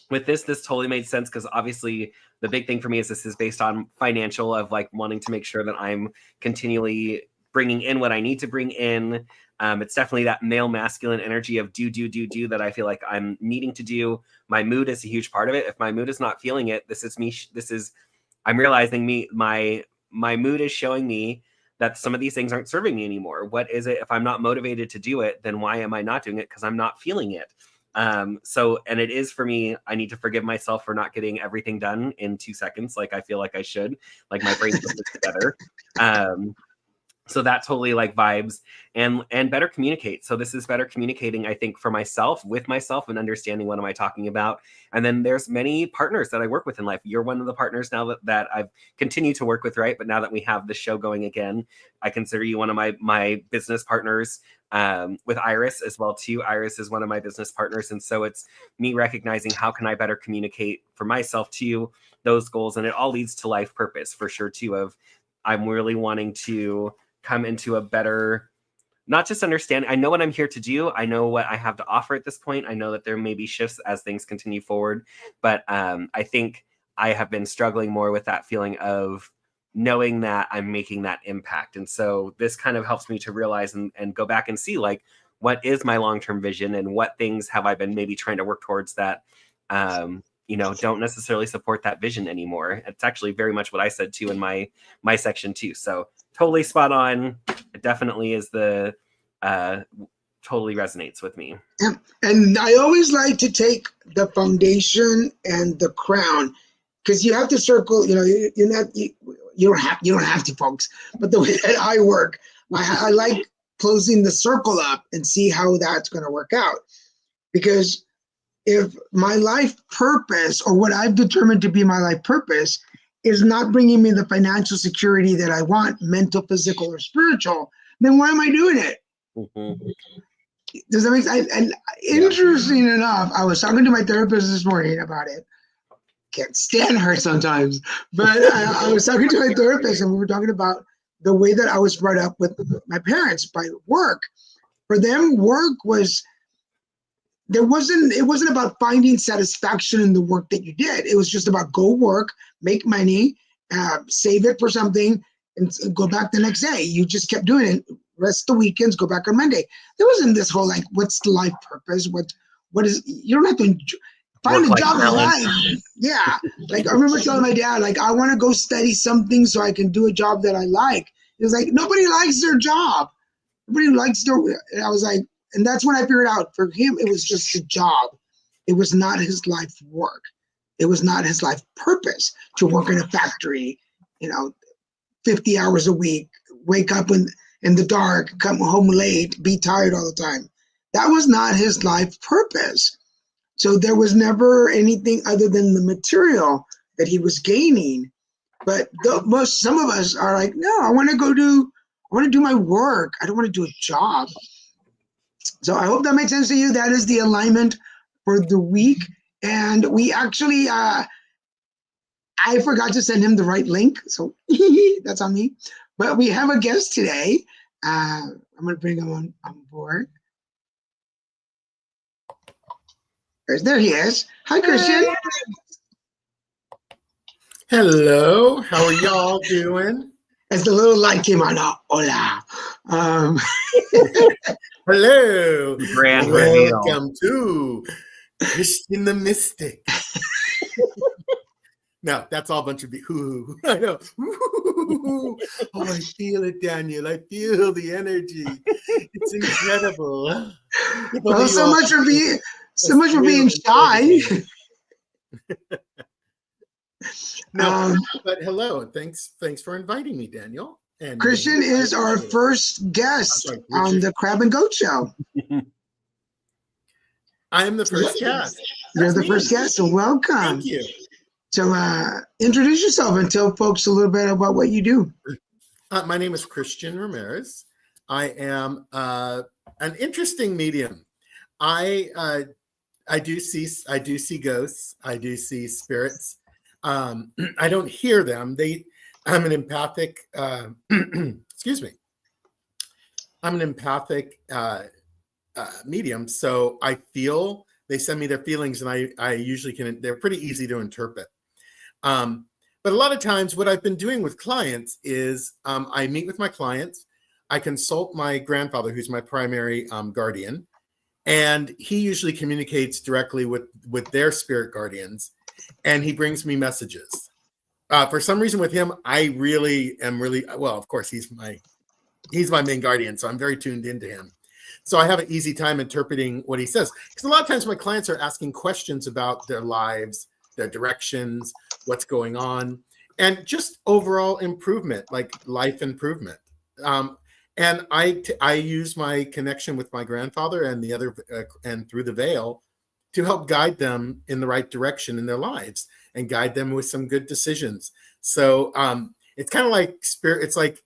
with this totally made sense because obviously the big thing for me is this is based on financial of wanting to make sure that I'm continually bringing in what I need to bring in. It's definitely that male masculine energy of do that I feel like I'm needing to do. My mood is a huge part of it. If my mood is not feeling it, this is me. I'm realizing my mood is showing me that some of these things aren't serving me anymore. What is it? If I'm not motivated to do it, then why am I not doing it? Because I'm not feeling it. And it is for me, I need to forgive myself for not getting everything done in 2 seconds. Like I feel like I should, my brain puts it together. So that totally vibes and better communicate. So this is better communicating, I think, for myself, with myself, and understanding what am I talking about. And then there's many partners that I work with in life. You're one of the partners now that I've continued to work with, right? But now that we have the show going again, I consider you one of my business partners, with Iris as well too. Iris is one of my business partners. And so it's me recognizing how can I better communicate for myself to those goals. And it all leads to life purpose for sure too, of I'm really wanting to come into a better, not just understand, I know what I'm here to do. I know what I have to offer at this point. I know that there may be shifts as things continue forward, but I think I have been struggling more with that feeling of knowing that I'm making that impact. And so this kind of helps me to realize and go back and see what is my long-term vision and what things have I been maybe trying to work towards that don't necessarily support that vision anymore. It's actually very much what I said too in my section too. So totally spot on. It definitely is totally resonates with me. Yeah. And I always like to take the foundation and the crown, because you have to circle, you don't have to, folks, but the way that I work, I like closing the circle up and see how that's going to work out. Because if my life purpose, or what I've determined to be my life purpose, is not bringing me the financial security that I want, mental, physical, or spiritual, then why am I doing it? Mm-hmm. Does that make sense? And interesting enough, I was talking to my therapist this morning about it. Can't stand her sometimes, but I was talking to my therapist, and we were talking about the way that I was brought up with my parents by work. For them, work was, it wasn't about finding satisfaction in the work that you did. It was just about go work, make money, save it for something, and go back the next day. You just kept doing it. Rest the weekends, go back on Monday. There wasn't this whole what's the life purpose? What is, you don't have to find a job you like. Yeah. I remember telling my dad, I want to go study something so I can do a job that I like. He was like, nobody likes their job. Nobody likes their, and I was like, and that's when I figured out for him, it was just a job. It was not his life work. It was not his life purpose to work in a factory, 50 hours a week, wake up in the dark, come home late, be tired all the time. That was not his life purpose. So there was never anything other than the material that he was gaining. But some of us are like, no, I want to do my work. I don't want to do a job. So I hope that makes sense to you. That is the alignment for the week. And we actually, I forgot to send him the right link, so that's on me. But we have a guest today. I'm going to bring him on board. There he is. Hi, Christian. Hello. How are y'all doing? As the little light came on, hola. Hello. Grand reveal. Welcome to Christian the Mystic. No, that's all a bunch of hoo. I know. Oh, I feel it, Daniel. I feel the energy. It's incredible. Well, so much for being shy. No, but hello, and thanks for inviting me, Daniel. And Christian is our first guest on the Crab and Goat Show. I am the first guest. You're the first guest, so welcome. Thank you. So introduce yourself and tell folks a little bit about what you do. My name is Christian Ramirez. I am an interesting medium. I do see ghosts. I do see spirits. I don't hear them. I'm an empathic. Excuse me. I'm an empathic medium, so I feel. They send me their feelings, and I usually can. They're pretty easy to interpret. But a lot of times, what I've been doing with clients is I meet with my clients. I consult my grandfather, who's my primary guardian, and he usually communicates directly with their spirit guardians, and he brings me messages. For some reason, with him, I really am well. Of course, he's my main guardian, so I'm very tuned into him. So I have an easy time interpreting what he says, because a lot of times my clients are asking questions about their lives, their directions, what's going on, and just overall improvement, like life improvement. And I use my connection with my grandfather and the other and through the veil to help guide them in the right direction in their lives and guide them with some good decisions. So it's kind of like spirit. It's like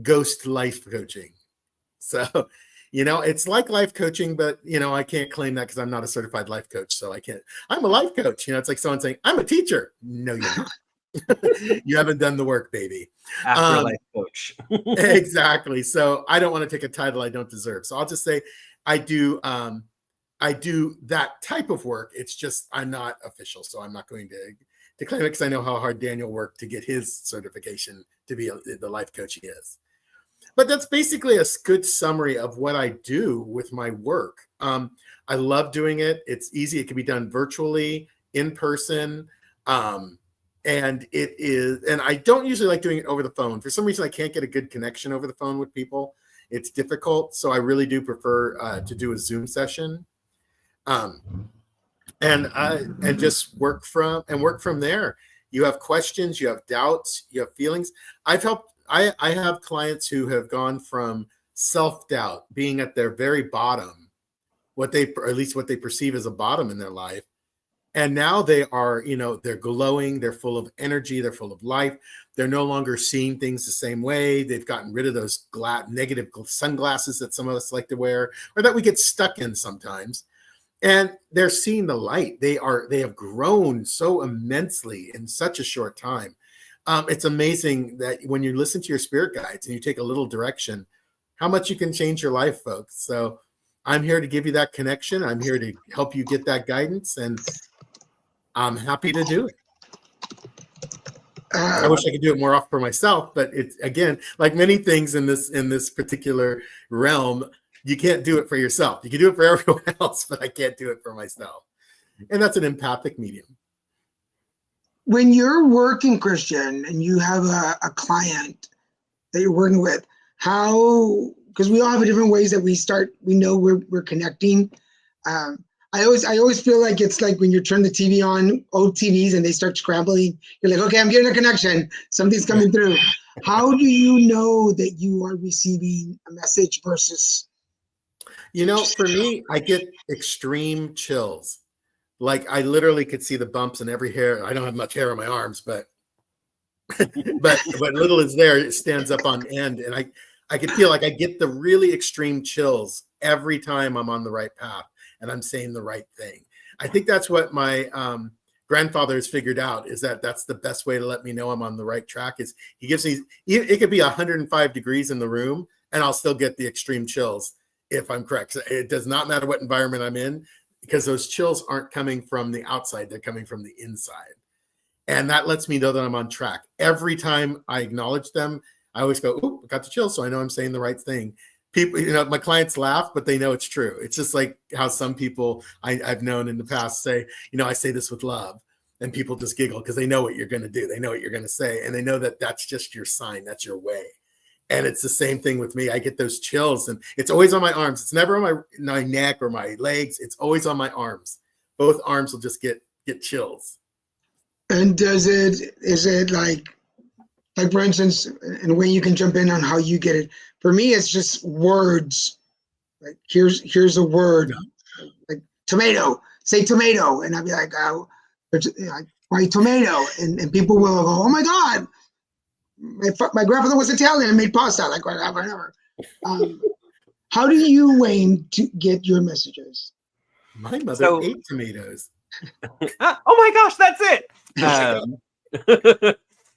ghost life coaching. So, it's like life coaching, but, I can't claim that because I'm not a certified life coach. So I can't. I'm a life coach. It's like someone saying, I'm a teacher. No, you're not. You haven't done the work, baby. Afterlife coach. Exactly. So I don't want to take a title I don't deserve. So I'll just say I do that type of work. It's just I'm not official. So I'm not going to claim it because I know how hard Daniel worked to get his certification to be the life coach he is. But that's basically a good summary of what I do with my work. I love doing it. It's easy. It can be done virtually, in person. And I don't usually like doing it over the phone. For some reason, I can't get a good connection over the phone with people. It's difficult. So I really do prefer to do a Zoom session. And just work from there. You have questions, you have doubts, you have feelings. I have clients who have gone from self-doubt, being at their very bottom, or at least what they perceive as a bottom in their life. And now they are, they're glowing, they're full of energy, they're full of life. They're no longer seeing things the same way. They've gotten rid of those negative sunglasses that some of us like to wear, or that we get stuck in sometimes. And they're seeing the light. They have grown so immensely in such a short time. It's amazing that when you listen to your spirit guides and you take a little direction, how much you can change your life, folks. So I'm here to give you that connection. I'm here to help you get that guidance, and I'm happy to do it. I wish I could do it more often for myself, but it's, again, like many things in this particular realm, you can't do it for yourself. You can do it for everyone else, but I can't do it for myself. And that's an empathic medium. When you're working, Christian, and you have a client that you're working with, because we all have different ways that we know we're connecting. I always feel like it's like when you turn the TV on, old TVs, and they start scrambling, you're like, okay, I'm getting a connection. Something's coming through. How do you know that you are receiving a message versus? For me, I get extreme chills. Like I literally could see the bumps in every hair. I don't have much hair on my arms, but what little is there, it stands up on end. And I could feel like I get the really extreme chills every time I'm on the right path and I'm saying the right thing. I think that's what my grandfather has figured out is that that's the best way to let me know I'm on the right track. Is he gives me, it could be 105 degrees in the room and I'll still get the extreme chills if I'm correct. So it does not matter what environment I'm in, because those chills aren't coming from the outside, they're coming from the inside. And that lets me know that I'm on track. Every time I acknowledge them, I always go, "Ooh, I got the chills," so I know I'm saying the right thing. People, my clients laugh, but they know it's true. It's just like how some people I've known in the past say, I say this with love, and people just giggle because they know what you're going to do. They know what you're going to say, and they know that that's just your sign. That's your way. And it's the same thing with me. I get those chills, and it's always on my arms. It's never on my neck or my legs. It's always on my arms. Both arms will just get chills. And is it like for instance, and when you can jump in on how you get it. For me, it's just words. Like here's a word, like tomato. Say tomato, and I'll be like, why tomato? And people will go, oh my God, my grandfather was Italian and made pasta, like whatever. How do you, Wayne, to get your messages? My mother ate tomatoes. Oh my gosh, that's it.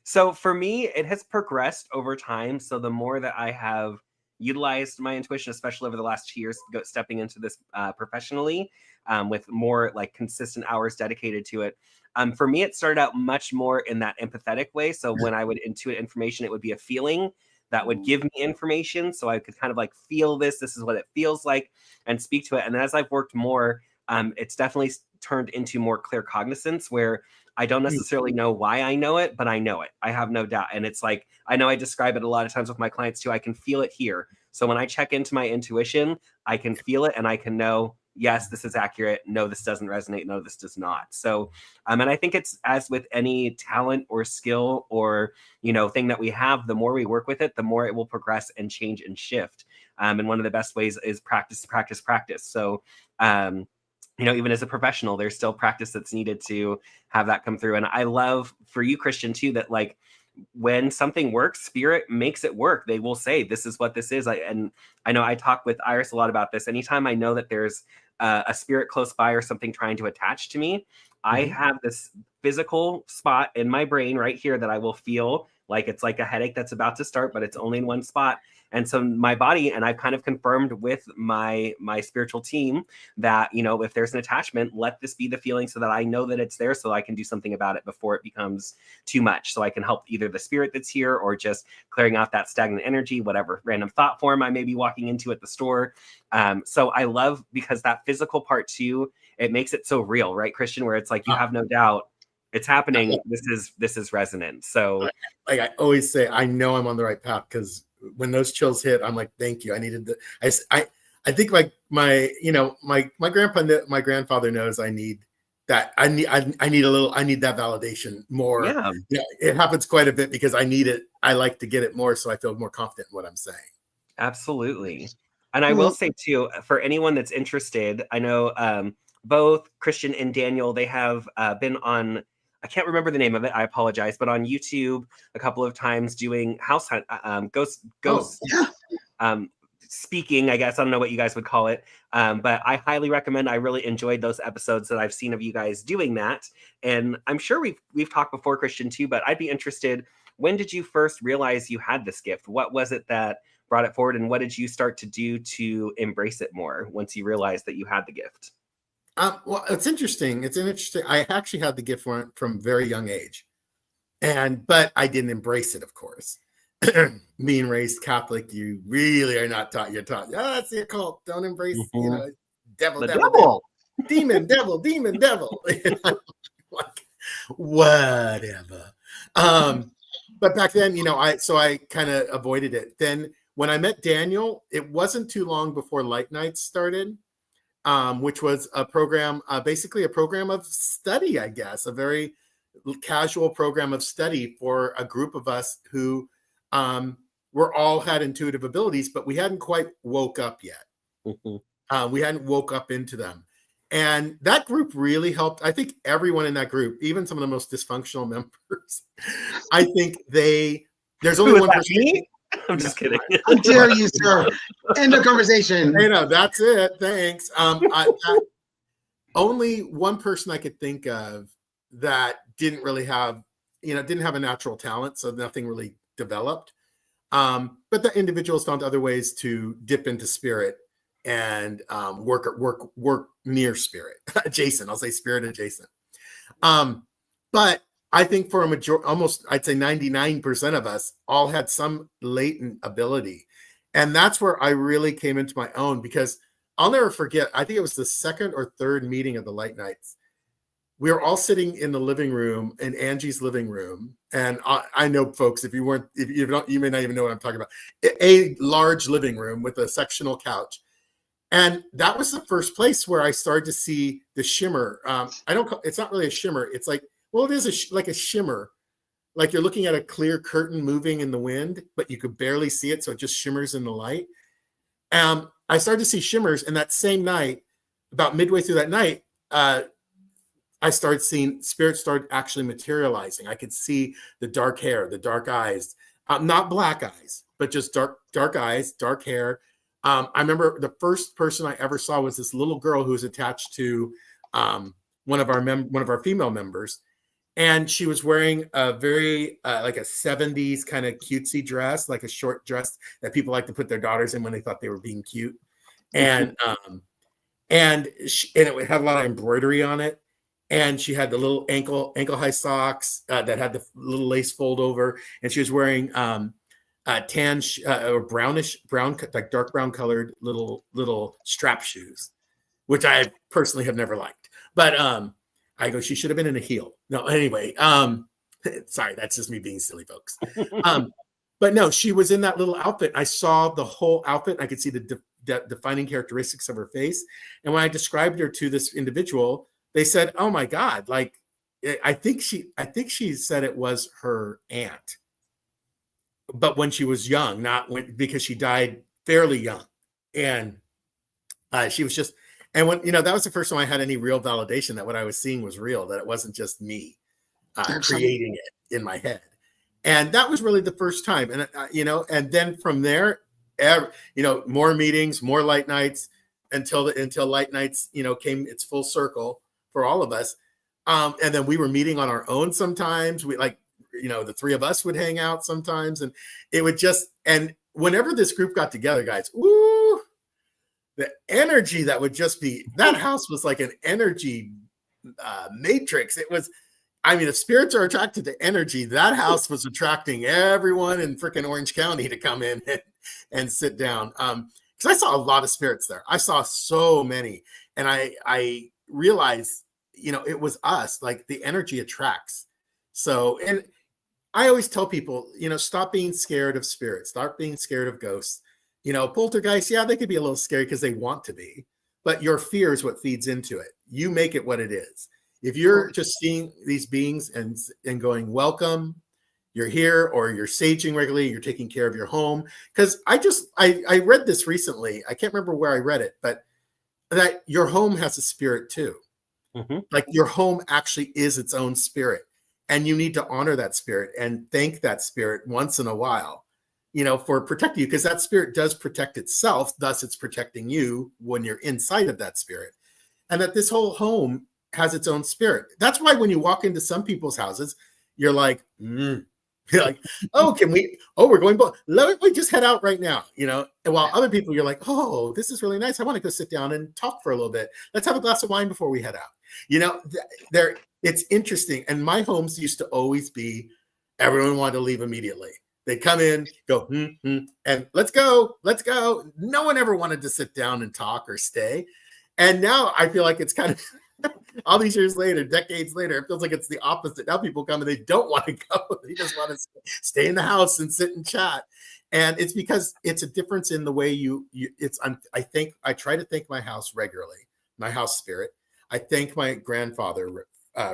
So for me, it has progressed over time. So the more that I have utilized my intuition, especially over the last 2 years, stepping into this professionally, with more like consistent hours dedicated to it. For me, it started out much more in that empathetic way. So when I would intuit information, it would be a feeling that would give me information. So I could kind of like feel this is what it feels like, and speak to it. And then as I've worked more, it's definitely turned into more clear cognizance, where I don't necessarily know why I know it, but I know it. I have no doubt. And it's like, I know I describe it a lot of times with my clients too. I can feel it here. So when I check into my intuition, I can feel it and I can know, yes, this is accurate. No, this doesn't resonate. No, this does not. So, and I think it's as with any talent or skill or, thing that we have, the more we work with it, the more it will progress and change and shift. And one of the best ways is practice, practice, practice. So, even as a professional, there's still practice that's needed to have that come through. And I love for you, Christian, too, that like when something works, spirit makes it work. They will say, this is what this is. And I know I talk with Iris a lot about this. Anytime I know that there's a spirit close by or something trying to attach to me, I have this physical spot in my brain right here that I will feel like it's like a headache that's about to start, but it's only in one spot. And so my body, and I've kind of confirmed with my spiritual team that, if there's an attachment, let this be the feeling so that I know that it's there, so I can do something about it before it becomes too much. So I can help either the spirit that's here or just clearing out that stagnant energy, whatever random thought form I may be walking into at the store. So I love, because that physical part too, it makes it so real, right, Christian, where it's like, you have no doubt it's happening. This is resonant. So like I always say, I know I'm on the right path, because when those chills hit, I'm like, thank you. I needed I think my grandfather knows I need that. I need that validation more. Yeah. It happens quite a bit because I need it. I like to get it more, so I feel more confident in what I'm saying. Absolutely. And I will say too, for anyone that's interested, I know both Christian and Daniel, they have been on, I can't remember the name of it, I apologize, but on YouTube a couple of times doing house hunt, ghost speaking, I guess. I don't know what you guys would call it, but I highly recommend. I really enjoyed those episodes that I've seen of you guys doing that. And I'm sure we've talked before, Christian, too, but I'd be interested, when did you first realize you had this gift? What was it that brought it forward, and what did you start to do to embrace it more once you realized that you had the gift? Well, it's interesting. I actually had the gift from very young age, but I didn't embrace it, of course. Being raised Catholic, you really are not taught. You're taught, that's the occult. Don't embrace, devil, demon, devil. Like, whatever. But back then, I kind of avoided it. Then when I met Daniel, it wasn't too long before Light Nights started. Which was a program, basically a program of study, I guess, a very casual program of study for a group of us who were all had intuitive abilities, but we hadn't quite woke up yet. We hadn't woke up into them. And that group really helped. I think everyone in that group, even some of the most dysfunctional members, I think there's only one person. I'm just kidding. How dare you, sir? End of conversation. That's it. Thanks. Only one person I could think of that didn't really have, didn't have a natural talent, so nothing really developed. But the individuals found other ways to dip into spirit and work near spirit adjacent. I'll say spirit adjacent. But I think for a majority, almost I'd say 99% of us all had some latent ability. And that's where I really came into my own, because I'll never forget, I think it was the second or third meeting of the Light Nights. We were all sitting in the living room, in Angie's living room. And I know, folks, if you don't, you may not even know what I'm talking about. A large living room with a sectional couch. And that was the first place where I started to see the shimmer. It's not really a shimmer. It's like, well, it is like a shimmer. Like you're looking at a clear curtain moving in the wind, but you could barely see it. So it just shimmers in the light. I started to see shimmers. And that same night, about midway through that night, I started seeing spirits start actually materializing. I could see the dark hair, the dark eyes, not black eyes, but just dark eyes, dark hair. I remember the first person I ever saw was this little girl who was attached to one of our female members, and she was wearing a very like a 70s kind of cutesy dress, like a short dress that people like to put their daughters in when they thought they were being cute, and it had a lot of embroidery on it. And she had the little ankle high socks that had the little lace fold over, and she was wearing tan or brown, like dark brown colored little strap shoes, which I personally have never liked. But I go, she should have been in a heel. No, anyway, sorry, that's just me being silly, folks. But no, she was in that little outfit. I saw the whole outfit. I could see the defining characteristics of her face. And when I described her to this individual, they said, "Oh my God!" Like, I think she said it was her aunt, but when she was young, because she died fairly young, and she was just. And when that was the first time I had any real validation that what I was seeing was real, that it wasn't just me creating it in my head, and that was really the first time. And and then from there, more meetings, more light nights, until light nights, came its full circle for all of us. And then we were meeting on our own sometimes. We the three of us would hang out sometimes, and it would and whenever this group got together, guys, woo, the energy that would just be, that house was like an energy matrix. It was, if spirits are attracted to energy, that house was attracting everyone in freaking Orange County to come in and sit down. Because I saw a lot of spirits there. I saw so many, and I realized, it was us. Like, the energy attracts. So, and I always tell people, stop being scared of spirits. Stop being scared of ghosts. Poltergeists, yeah, they could be a little scary because they want to be, but your fear is what feeds into it. You make it what it is. If you're just seeing these beings and going, welcome, you're here, or you're saging regularly, you're taking care of your home. Because I read this recently. I can't remember where I read it, but that your home has a spirit too. Mm-hmm. Like, your home actually is its own spirit, and you need to honor that spirit and thank that spirit once in a while, for protecting you, because that spirit does protect itself. Thus, it's protecting you when you're inside of that spirit, and that this whole home has its own spirit. That's why when you walk into some people's houses, you're like, You're like, oh, we're going, let me just head out right now, and while other people, you're like, oh, this is really nice. I want to go sit down and talk for a little bit. Let's have a glass of wine before we head out. It's interesting. And my homes used to always be, everyone wanted to leave immediately. They'd come in, go, and let's go. No one ever wanted to sit down and talk or stay. And now I feel like it's kind of, all these years later, decades later, it feels like it's the opposite. Now people come and they don't want to go. They just want to stay in the house and sit and chat. And it's because it's a difference in the way I try to thank my house regularly, my house spirit. I thank my grandfather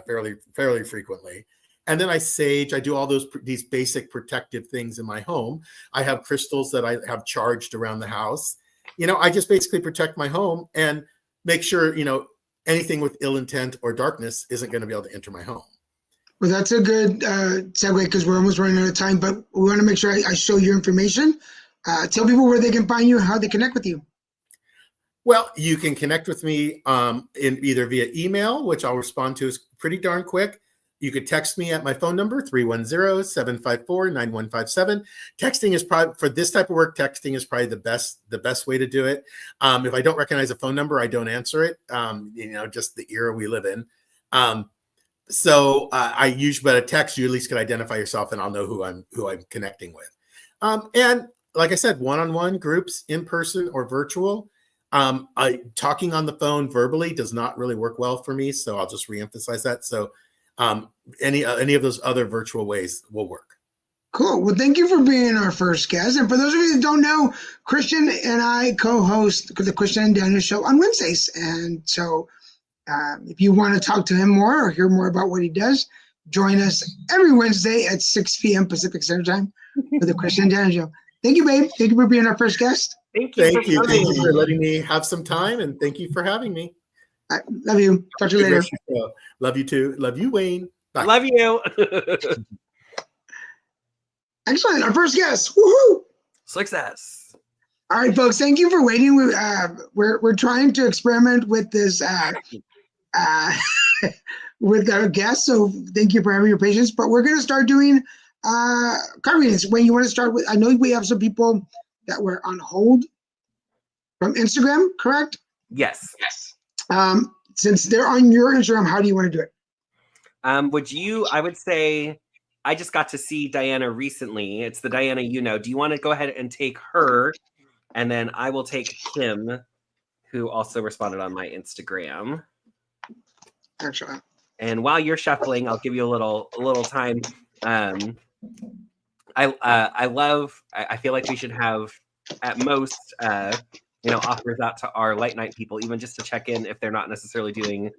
fairly frequently. And then I sage. I do all these basic protective things in my home. I have crystals that I have charged around the house. I just basically protect my home and make sure, anything with ill intent or darkness isn't going to be able to enter my home. Well, that's a good segue, because we're almost running out of time, but we want to make sure I show your information. Tell people where they can find you and how they connect with you. Well, you can connect with me in either via email, which I'll respond to is pretty darn quick, You could text me at my phone number, 310-754-9157. Texting is probably, for this type of work, texting is probably the best way to do it. If I don't recognize a phone number, I don't answer it. Just the era we live in. So I usually, but a text, you at least can identify yourself and I'll know who I'm connecting with. And like I said, one-on-one groups, in person or virtual. Talking on the phone verbally does not really work well for me. So I'll just reemphasize that. So any of those other virtual ways will work. Cool. Well, thank you for being our first guest. And for those of you that don't know, Christian and I co-host the Christian and Daniel show on Wednesdays. And so if you want to talk to him more or hear more about what he does, join us every Wednesday at 6 p.m. Pacific Standard Time for the Christian and Daniel show. Thank you, babe. Thank you for being our first guest. Thank you. Thank you for letting me have some time, and thank you for having me. I love you. Talk to you later. Love you too. Love you, Wayne. Bye. Love you. Excellent. Our first guest. Woohoo! Success. All right, folks. Thank you for waiting. We're trying to experiment with this with our guests. So thank you for having your patience. But we're going to start doing card readings. When you want to start with, I know we have some people that were on hold from Instagram, correct? Yes. Since they're on your Instagram, how do you want to do it? I would say, I just got to see Diana recently. It's the Diana you know. Do you want to go ahead and take her? And then I will take Kim, who also responded on my Instagram. Excellent. And while you're shuffling, I'll give you a little time. I feel like we should have at most offers out to our light night people, even just to check in if they're not necessarily doing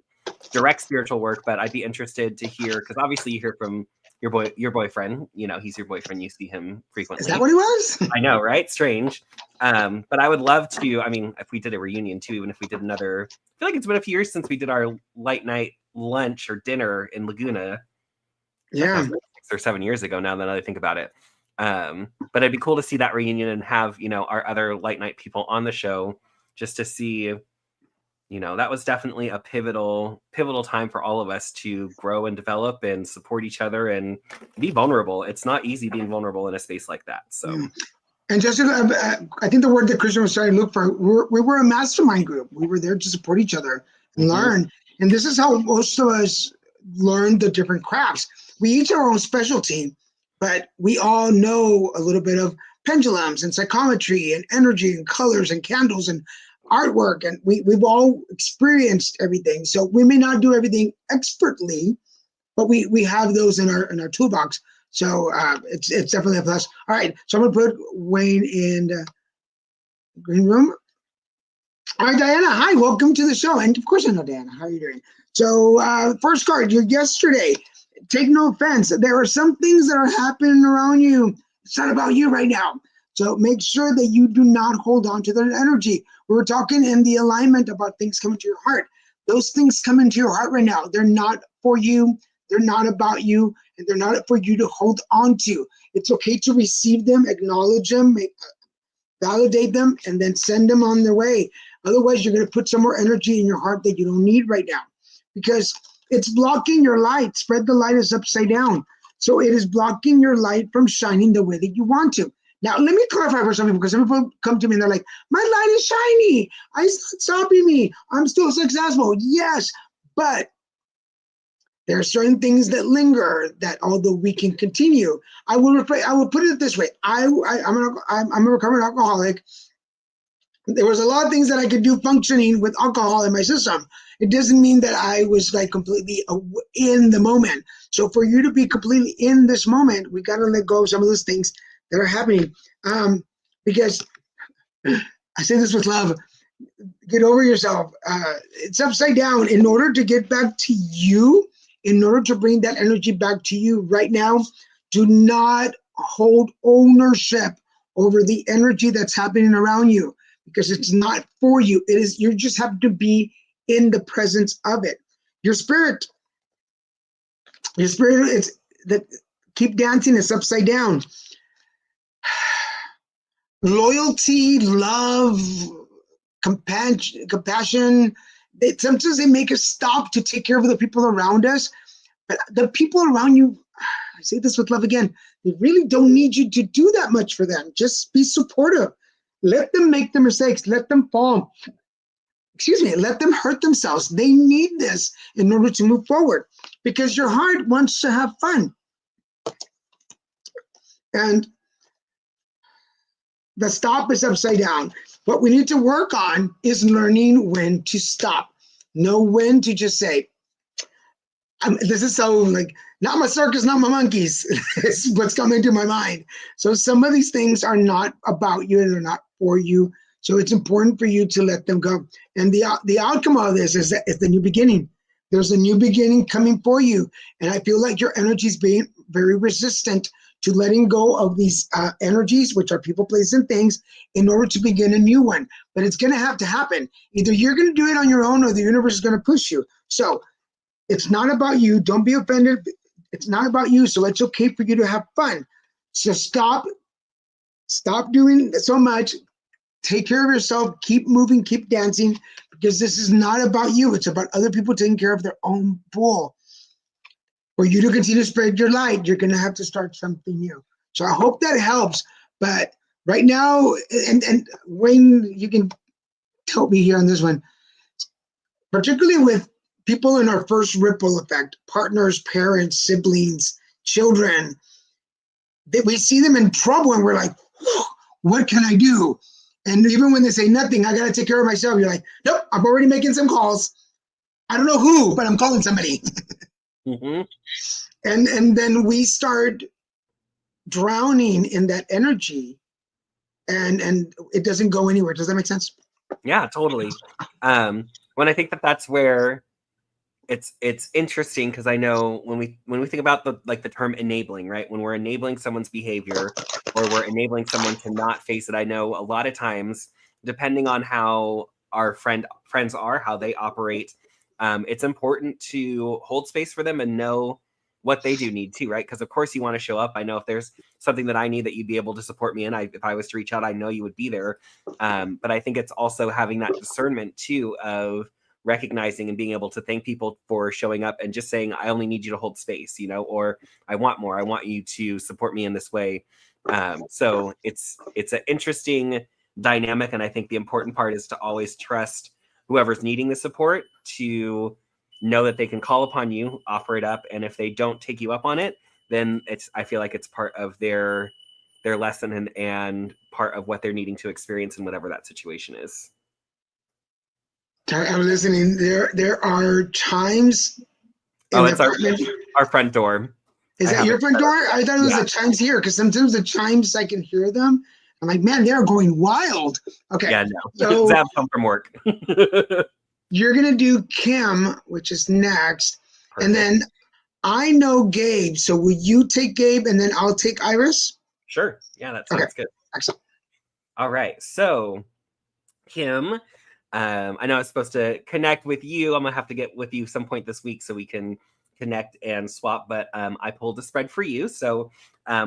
direct spiritual work. But I'd be interested to hear, because obviously you hear from your boyfriend. He's your boyfriend. You see him frequently. Is that what he was? I know, right? Strange. But I would love to. I mean, if we did a reunion too, even if we did another, I feel like it's been a few years since we did our light night lunch or dinner in Laguna. Yeah. 6 or 7 years ago now that I think about it. But it'd be cool to see that reunion and have, our other light night people on the show, just to see, that was definitely a pivotal time for all of us to grow and develop and support each other and be vulnerable. It's not easy being vulnerable in a space like that. So. And Jessica, I think the word that Christian was trying to look for, we were a mastermind group. We were there to support each other and learn. And this is how most of us learn the different crafts. We each have our own specialty, but we all know a little bit of pendulums and psychometry and energy and colors and candles and artwork. And we've all experienced everything. So we may not do everything expertly, but we have those in our toolbox. So it's definitely a plus. All right, so I'm gonna put Wayne in the green room. All right, Diana, hi, welcome to the show. And of course I know Diana, how are you doing? So first card, yesterday, take no offense. There are some things that are happening around you. It's not about you right now. So make sure that you do not hold on to that energy. We were talking in the alignment about things coming to your heart. Those things come into your heart right now. They're not for you. They're not about you. And they're not for you to hold on to. It's okay to receive them, acknowledge them, validate them, and then send them on their way. Otherwise, you're going to put some more energy in your heart that you don't need right now, because it's blocking your light. Spread the light is upside down. So it is blocking your light from shining the way that you want to. Now, let me clarify for some people, because some people come to me and they're like, my light is shiny. It's not stopping me. I'm still successful. Yes, but there are certain things that linger that, although we can continue, I will put it this way. I'm a recovering alcoholic. There was a lot of things that I could do functioning with alcohol in my system. It doesn't mean that I was like completely in the moment. So for you to be completely in this moment, we got to let go of some of those things that are happening. Because I say this with love, get over yourself. It's upside down. In order to get back to you, in order to bring that energy back to you right now, do not hold ownership over the energy that's happening around you, because it's not for you. It is, you just have to be in the presence of it. Your spirit, it's that keep dancing, it's upside down. Loyalty, love, compassion, sometimes they make us stop to take care of the people around us, But the people around you, I say this with love again, they really don't need you to do that much for them. Just be supportive. Let them make the mistakes. Let them fall. Excuse me, let them hurt themselves. They need this in order to move forward, because your heart wants to have fun. And the stop is upside down. What we need to work on is learning when to stop. Know when to just say, this is so like, not my circus, not my monkeys. It's what's coming to my mind. So some of these things are not about you and they're not for you. So it's important for you to let them go. And the outcome of this is the new beginning. There's a new beginning coming for you. And I feel like your energy is being very resistant to letting go of these energies, which are people, places, and things, in order to begin a new one. But it's going to have to happen. Either you're going to do it on your own or the universe is going to push you. So it's not about you. Don't be offended. It's not about you. So it's okay for you to have fun. So stop doing so much. Take care of yourself. Keep moving. Keep dancing. Because this is not about you. It's about other people taking care of their own bull. For you to continue to spread your light, you're going to have to start something new. So I hope that helps. But right now, and Wayne, you can help me here on this one, particularly with people in our first ripple effect, partners, parents, siblings, children, that we see them in trouble and we're like, what can I do? And even when they say nothing, I got to take care of myself. You're like, nope, I'm already making some calls. I don't know who, but I'm calling somebody. Mm-hmm. And then we start drowning in that energy, and it doesn't go anywhere. Does that make sense? Yeah, totally. When I think that's where it's interesting, because I know when we think about the term enabling, right? When we're enabling someone's behavior or we're enabling someone to not face it, I know a lot of times, depending on how our friends are, how they operate, it's important to hold space for them and know what they do need too, right? Because of course you want to show up. I know if there's something that I need that you'd be able to support me in, if I was to reach out, I know you would be there. But I think it's also having that discernment too of recognizing and being able to thank people for showing up and just saying, I only need you to hold space, or I want more. I want you to support me in this way. So it's an interesting dynamic. And I think the important part is to always trust whoever's needing the support to know that they can call upon you, offer it up. And if they don't take you up on it, then I feel like it's part of their lesson and part of what they're needing to experience in whatever that situation is. I'm listening. There are chimes. It's our front door. Is that your front door? I thought it was the chimes here, because sometimes the chimes, I can hear them. I'm like, man, they're going wild. Okay. Yeah, no. So Zab come from work. You're going to do Kim, which is next. Perfect. And then I know Gabe. So will you take Gabe and then I'll take Iris? Sure. Yeah, that sounds good. Excellent. All right. So, Kim, I know I was supposed to connect with you. I'm going to have to get with you some point this week so we can connect and swap, but I pulled a spread for you. So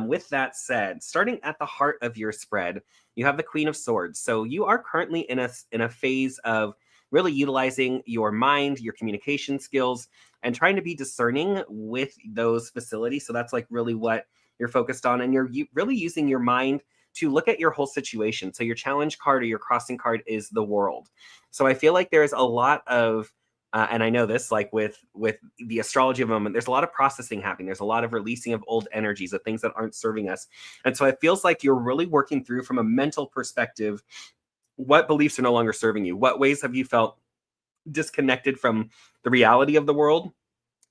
with that said, starting at the heart of your spread, you have the Queen of Swords. So you are currently in a phase of really utilizing your mind, your communication skills, and trying to be discerning with those facilities. So that's like really what you're focused on. And you're really using your mind to look at your whole situation. So your challenge card or your crossing card is the world. So I feel like there's a lot of, and I know this, like with the astrology of moment, there's a lot of processing happening. There's a lot of releasing of old energies, of things that aren't serving us. And so it feels like you're really working through, from a mental perspective, what beliefs are no longer serving you. What ways have you felt disconnected from the reality of the world,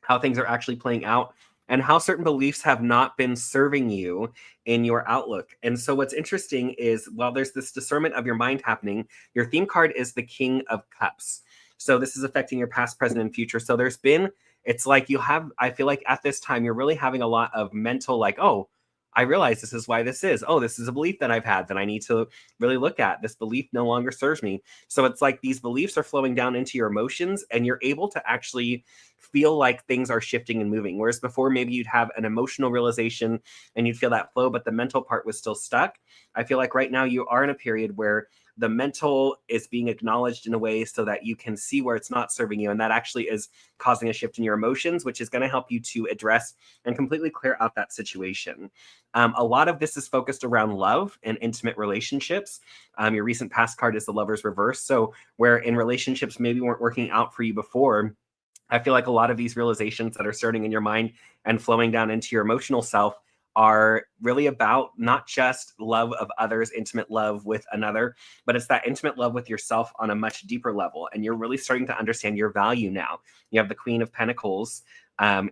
how things are actually playing out, and how certain beliefs have not been serving you in your outlook. And so what's interesting is, while there's this discernment of your mind happening, your theme card is the King of Cups. So this is affecting your past, present, and future. So it's like I feel like at this time, you're really having a lot of mental, like, oh, I realize this is why this is. Oh, this is a belief that I've had that I need to really look at. This belief no longer serves me. So it's like these beliefs are flowing down into your emotions, and you're able to actually feel like things are shifting and moving. Whereas before, maybe you'd have an emotional realization and you'd feel that flow, but the mental part was still stuck. I feel like right now you are in a period where the mental is being acknowledged in a way so that you can see where it's not serving you. And that actually is causing a shift in your emotions, which is going to help you to address and completely clear out that situation. A lot of this is focused around love and intimate relationships. Your recent past card is the Lover's reverse. So where in relationships maybe weren't working out for you before, I feel like a lot of these realizations that are starting in your mind and flowing down into your emotional self are really about not just love of others, intimate love with another, but it's that intimate love with yourself on a much deeper level. And you're really starting to understand your value now. You have the Queen of Pentacles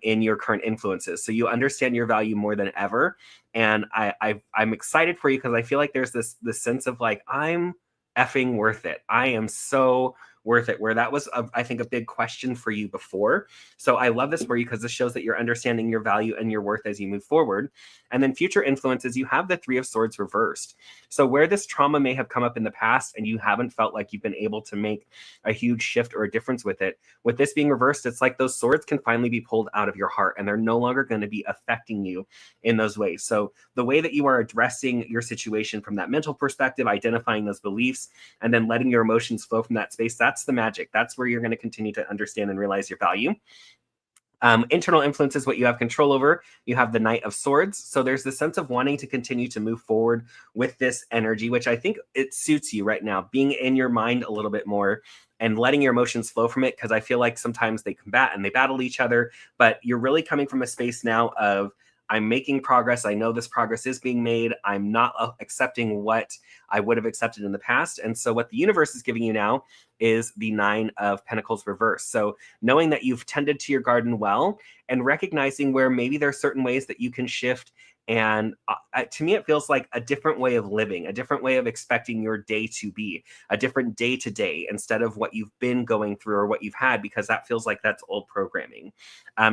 in your current influences. So you understand your value more than ever. And I'm excited for you because I feel like there's this sense of like, I'm effing worth it. I am so worth it, where that was, I think, a big question for you before. So I love this for you because this shows that you're understanding your value and your worth as you move forward. And then future influences, you have the Three of Swords reversed. So where this trauma may have come up in the past and you haven't felt like you've been able to make a huge shift or a difference with it, with this being reversed, it's like those swords can finally be pulled out of your heart and they're no longer going to be affecting you in those ways. So the way that you are addressing your situation from that mental perspective, identifying those beliefs, and then letting your emotions flow from that space, that's the magic. That's where you're going to continue to understand and realize your value. Internal influence is what you have control over. You have the Knight of Swords. So there's this sense of wanting to continue to move forward with this energy, which I think it suits you right now, being in your mind a little bit more and letting your emotions flow from it. Because I feel like sometimes they combat and they battle each other, but you're really coming from a space now of, I'm making progress. I know this progress is being made. I'm not accepting what I would have accepted in the past. And so what the universe is giving you now is the Nine of Pentacles reversed. So knowing that you've tended to your garden well and recognizing where maybe there are certain ways that you can shift. And to me, it feels like a different way of living, a different way of expecting your day to be, a different day to day instead of what you've been going through or what you've had, because that feels like that's old programming.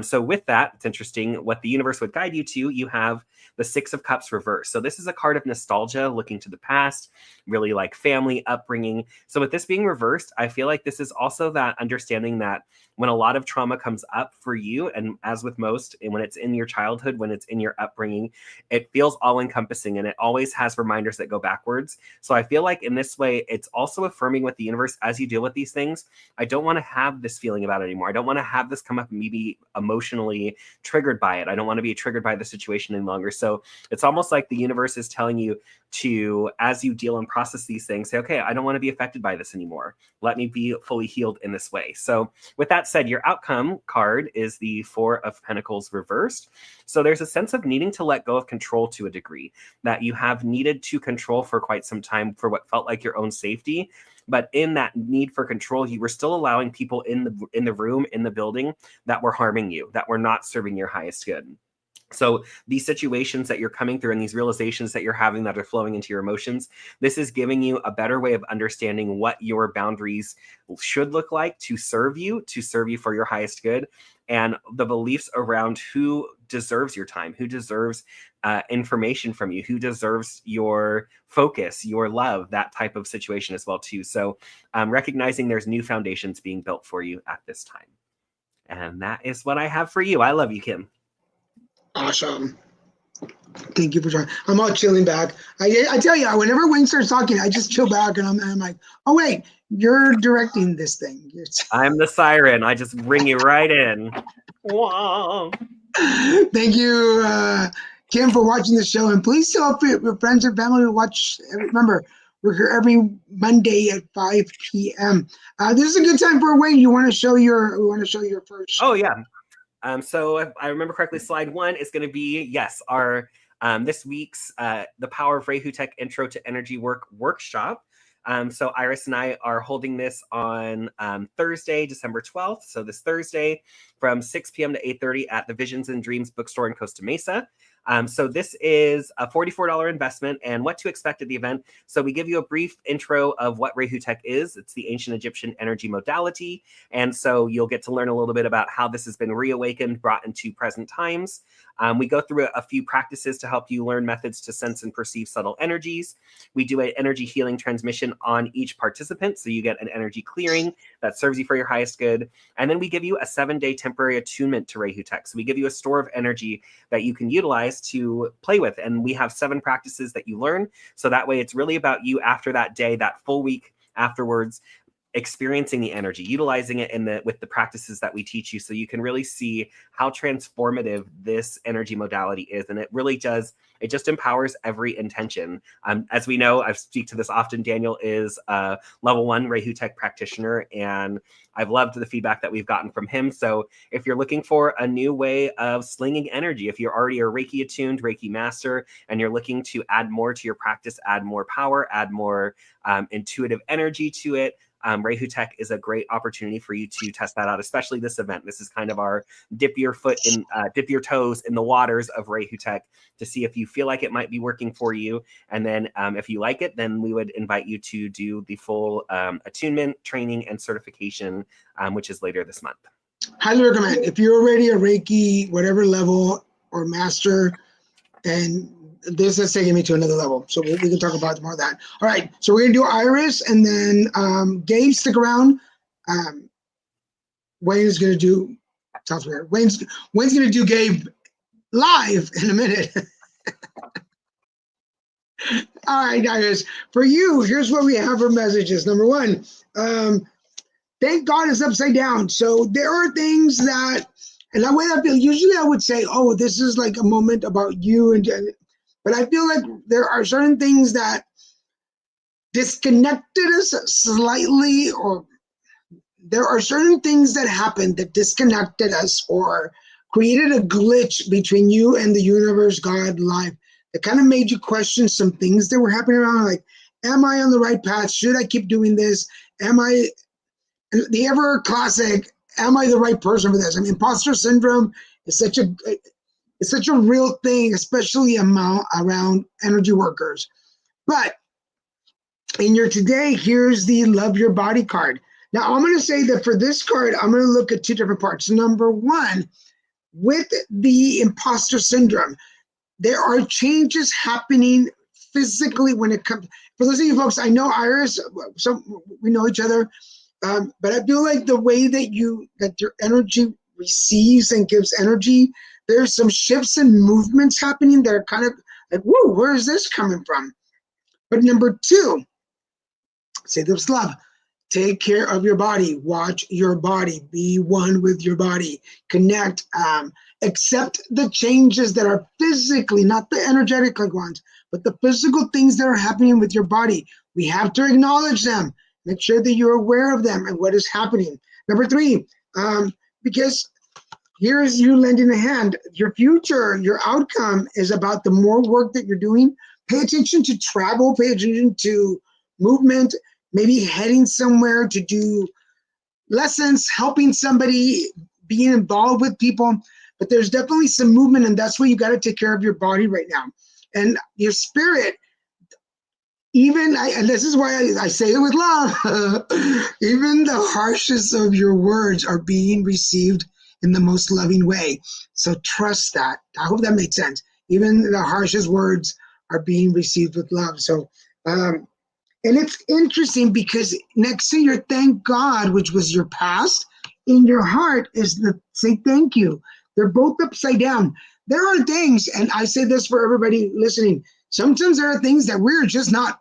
So with that, it's interesting what the universe would guide you to. You have the Six of Cups reversed. So this is a card of nostalgia, looking to the past, really like family upbringing. So with this being reversed, I feel like this is also that understanding that when a lot of trauma comes up for you, and as with most, and when it's in your childhood, when it's in your upbringing, it feels all encompassing and it always has reminders that go backwards. So I feel like in this way, it's also affirming with the universe as you deal with these things. I don't want to have this feeling about it anymore. I don't want to have this come up and be emotionally triggered by it. I don't want to be triggered by the situation any longer. So it's almost like the universe is telling you to, as you deal and process these things, say, okay, I don't want to be affected by this anymore. Let me be fully healed in this way. So with that said, your outcome card is the Four of Pentacles reversed. So there's a sense of needing to let go of control to a degree that you have needed to control for quite some time for what felt like your own safety. But in that need for control, you were still allowing people in the room, in the building, that were harming you, that were not serving your highest good. So these situations that you're coming through and these realizations that you're having that are flowing into your emotions, this is giving you a better way of understanding what your boundaries should look like to serve you for your highest good, and the beliefs around who deserves your time, who deserves information from you, who deserves your focus, your love, that type of situation as well too. So recognizing there's new foundations being built for you at this time. And that is what I have for you. I love you, Kim. Awesome. Thank you for trying. I'm all chilling back. I tell you, whenever Wayne starts talking, I just chill back and I'm like, oh wait, you're directing this thing. I'm the siren. I just bring you right in. Whoa. Thank you, Kim, for watching the show. And please tell your friends and family to watch. Remember, we're here every Monday at 5 p.m. This is a good time for Wayne. We want to show your first. Oh yeah. So if I remember correctly, slide 1 is going to be, yes, our this week's The Power of Rehutech Intro to Energy Work workshop. So Iris and I are holding this on Thursday, December 12th. So this Thursday from 6 p.m. to 8:30 at the Visions and Dreams bookstore in Costa Mesa. So this is a $44 investment and what to expect at the event. So we give you a brief intro of what Rehutech is. It's the ancient Egyptian energy modality. And so you'll get to learn a little bit about how this has been reawakened, brought into present times. We go through a few practices to help you learn methods to sense and perceive subtle energies. We do an energy healing transmission on each participant. So you get an energy clearing that serves you for your highest good. And then we give you a 7-day temporary attunement to Rehutech. So we give you a store of energy that you can utilize guys to play with. And we have 7 practices that you learn. So that way it's really about you after that day, that full week afterwards, experiencing the energy, utilizing it with the practices that we teach you, so you can really see how transformative this energy modality is. And it really does, it just empowers every intention. As we know, I speak to this often, Daniel is a level 1 Rehutech practitioner, and I've loved the feedback that we've gotten from him. So if you're looking for a new way of slinging energy, if you're already a Reiki attuned, Reiki master, and you're looking to add more to your practice, add more power, add more intuitive energy to it, Rehutech is a great opportunity for you to test that out, especially this event. This is kind of our dip your toes in the waters of Rehutech to see if you feel like it might be working for you. And then if you like it, then we would invite you to do the full attunement training and certification, which is later this month. Highly recommend. If you're already a Reiki, whatever level or master, and this is taking me to another level, so we can talk about more of that. All right, so we're gonna do Iris, and then Gabe, stick around. Wayne is gonna do, sounds weird. Wayne's gonna do Gabe live in a minute. All right, Iris, for you, here's what we have for messages. Number 1, thank God it's upside down. So there are things that, and the way I feel, usually I would say, oh, this is like a moment about you, but I feel like there are certain things that disconnected us slightly, or there are certain things that happened that disconnected us or created a glitch between you and the universe, God, life, that kind of made you question some things that were happening around, like, am I on the right path? Should I keep doing this? Am I, the ever classic, am I the right person for this? I mean, imposter syndrome is such a real thing, especially around energy workers. But in your today, here's the Love Your Body card. Now, I'm going to say that for this card, I'm going to look at 2 different parts. Number 1, with the imposter syndrome, there are changes happening physically when it comes. For those of you folks, I know Iris, so we know each other, but I feel like the way that your energy receives and gives energy, there's some shifts and movements happening that are kind of like, whoa, where is this coming from? But number 2, say this love. Take care of your body. Watch your body. Be one with your body. Connect. Accept the changes that are physically, not the energetic ones, but the physical things that are happening with your body. We have to acknowledge them. Make sure that you're aware of them and what is happening. Number 3, because here is you lending a hand. Your future, your outcome is about the more work that you're doing. Pay attention to travel. Pay attention to movement. Maybe heading somewhere to do lessons, helping somebody, being involved with people. But there's definitely some movement, and that's why you got to take care of your body right now. And your spirit, and this is why I say it with love, even the harshest of your words are being received in the most loving way. So trust that. I hope that made sense. Even the harshest words are being received with love. So, and it's interesting because next to your thank God, which was your past, in your heart is the say thank you. They're both upside down. There are things, and I say this for everybody listening, sometimes there are things that we're just not,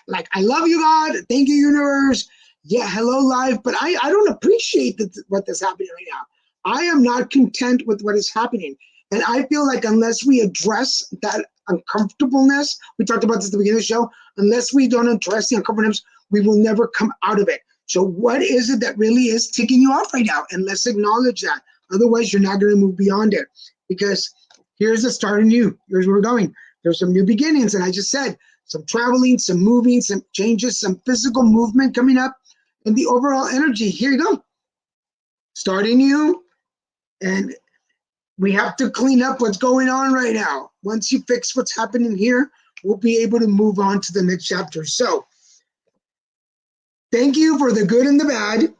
like I love you, God, thank you, universe, yeah, hello, life, but I don't appreciate what is happening right now. I am not content with what is happening. And I feel like unless we address that uncomfortableness, we talked about this at the beginning of the show, unless we don't address the uncomfortableness, we will never come out of it. So what is it that really is ticking you off right now? And let's acknowledge that. Otherwise, you're not going to move beyond it. Because here's the start of new. Here's where we're going. There's some new beginnings. And I just said, some traveling, some moving, some changes, some physical movement coming up. And the overall energy, here you go. Starting new. And we have to clean up what's going on right now. Once you fix what's happening here, we'll be able to move on to the next chapter. So thank you for the good and the bad.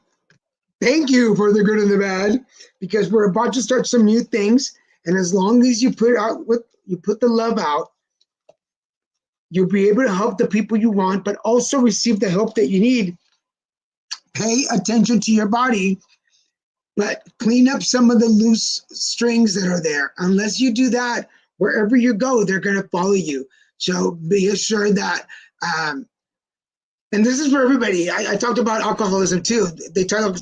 Thank you for the good and the bad, because we're about to start some new things. And as long as you put the love out, you'll be able to help the people you want, but also receive the help that you need. Pay attention to your body, but clean up some of the loose strings that are there. Unless you do that, wherever you go, they're going to follow you. So be assured that, and this is for everybody. I talked about alcoholism too. They talk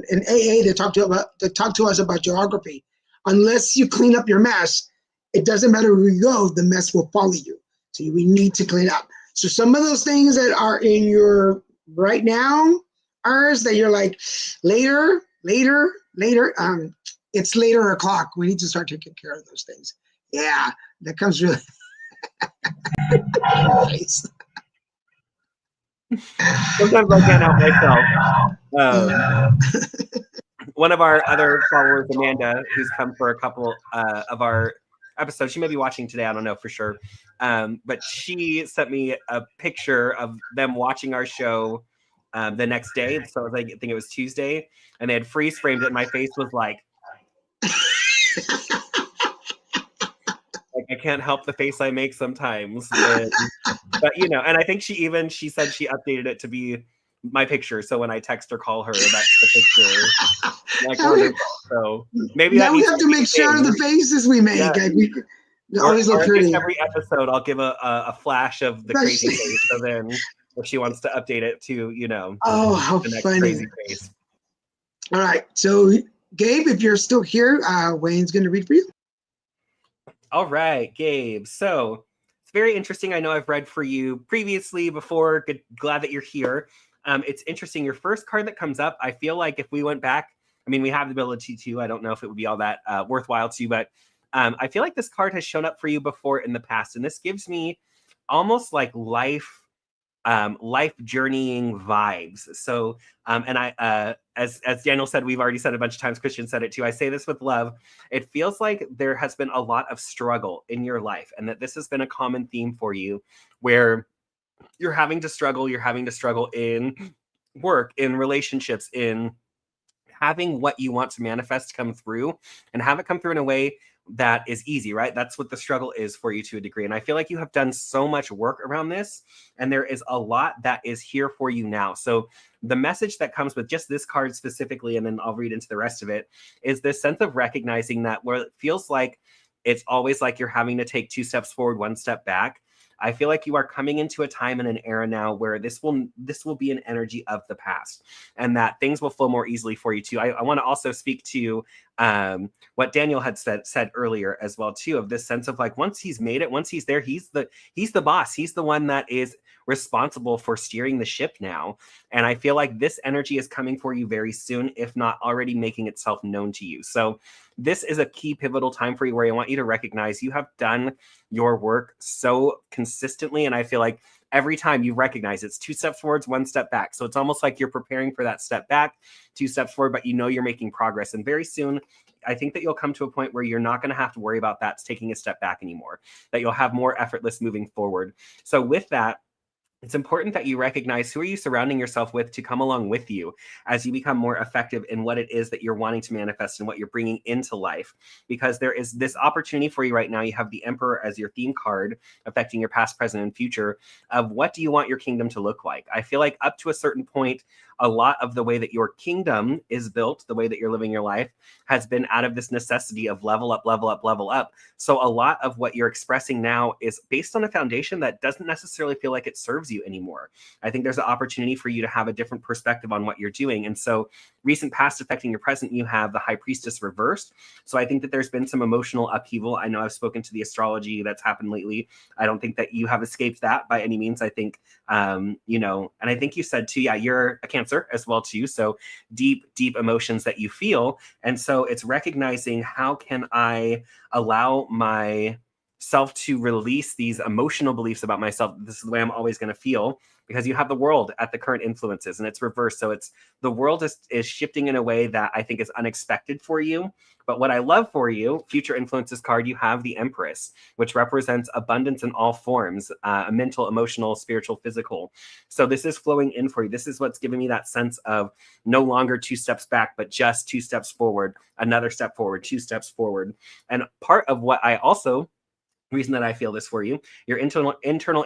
in AA. They talk to us about geography. Unless you clean up your mess, it doesn't matter where you go. The mess will follow you. So we need to clean up. So some of those things that are in your right now, ours that you're like later. It's later o'clock. We need to start taking care of those things. Yeah, that comes really. Sometimes I can't help myself. One of our other followers, Amanda, who's come for a couple of our episodes, she may be watching today, I don't know for sure, but she sent me a picture of them watching our show the next day. So I think it was Tuesday, and they had freeze framed it, and my face was like I can't help the face I make sometimes. But you know, and I think she said she updated it to be my picture. So when I text or call her, that's the picture. Like, so maybe now we have to make sure of the faces we make. Yeah. Like we always look pretty. Every episode, I'll give a flash of the crazy face. So then, if she wants to update it to, you know, how the next funny. crazy face. All right, so Gabe, if you're still here, Wayne's going to read for you. All right, Gabe. So it's very interesting. I know I've read for you previously before. Glad that you're here. It's interesting. Your first card that comes up, I feel like if we went back, I mean, we have the ability to, I don't know if it would be all that worthwhile to, but I feel like this card has shown up for you before in the past. And this gives me almost like life journeying vibes. So, and I, as Daniel said, we've already said a bunch of times, Christian said it too, I say this with love. It feels like there has been a lot of struggle in your life, and that this has been a common theme for you, where you're having to struggle in work, in relationships, in having what you want to manifest come through, and have it come through in a way that is easy, right? That's what the struggle is for you to a degree. And I feel like you have done so much work around this, and there is a lot that is here for you now. So the message that comes with just this card specifically, and then I'll read into the rest of it, is this sense of recognizing that where it feels like it's always like you're having to take 2 steps forward, 1 step back. I feel like you are coming into a time and an era now where this will be an energy of the past, and that things will flow more easily for you too. I want to also speak to what Daniel had said earlier as well too, of this sense of like, once he's made it, once he's there, he's the boss. He's the one that is responsible for steering the ship now. And I feel like this energy is coming for you very soon, if not already making itself known to you. So this is a key pivotal time for you, where I want you to recognize you have done your work so consistently. And I feel like every time you recognize it's 2 steps forwards, 1 step back. So it's almost like you're preparing for that step back, 2 steps forward, but you know you're making progress. And very soon, I think that you'll come to a point where you're not going to have to worry about that taking a step back anymore, that you'll have more effortless moving forward. So with that, it's important that you recognize who are you surrounding yourself with to come along with you as you become more effective in what it is that you're wanting to manifest and what you're bringing into life. Because there is this opportunity for you right now. You have the Emperor as your theme card, affecting your past, present, and future, of what do you want your kingdom to look like? I feel like up to a certain point, a lot of the way that your kingdom is built, the way that you're living your life, has been out of this necessity of level up, level up, level up. So a lot of what you're expressing now is based on a foundation that doesn't necessarily feel like it serves you anymore. I think there's an opportunity for you to have a different perspective on what you're doing. And so recent past affecting your present, you have the High Priestess reversed. So I think that there's been some emotional upheaval. I know I've spoken to the astrology that's happened lately. I don't think that you have escaped that by any means. I think, you know, and I think you said too, yeah, you're a Cancer as well too. So deep emotions that you feel. And so it's recognizing, how can I allow myself to release these emotional beliefs about myself? This is the way I'm always going to feel, because you have the world at the current influences, and it's reversed. So it's the world is shifting in a way that I think is unexpected for you. But what I love for you, future influences card, you have the Empress, which represents abundance in all forms, mental, emotional, spiritual, physical. So this is flowing in for you. This is what's giving me that sense of no longer 2 steps back, but just 2 steps forward, another step forward, 2 steps forward. And part of what I also reason that I feel this for you. Your internal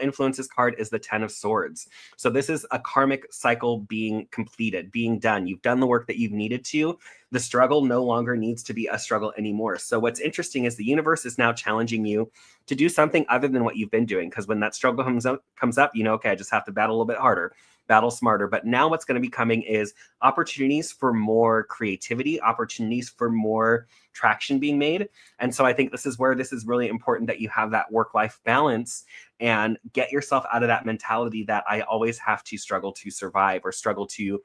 influences card is the 10 of Swords. So this is a karmic cycle being completed, being done. You've done the work that you've needed to. The struggle no longer needs to be a struggle anymore. So what's interesting is the universe is now challenging you to do something other than what you've been doing. Because when that struggle comes up, you know, okay, I just have to battle a little bit harder, battle smarter. But now what's going to be coming is opportunities for more creativity, opportunities for more traction being made. And so I think this is where this is really important, that you have that work-life balance and get yourself out of that mentality that I always have to struggle to survive or struggle to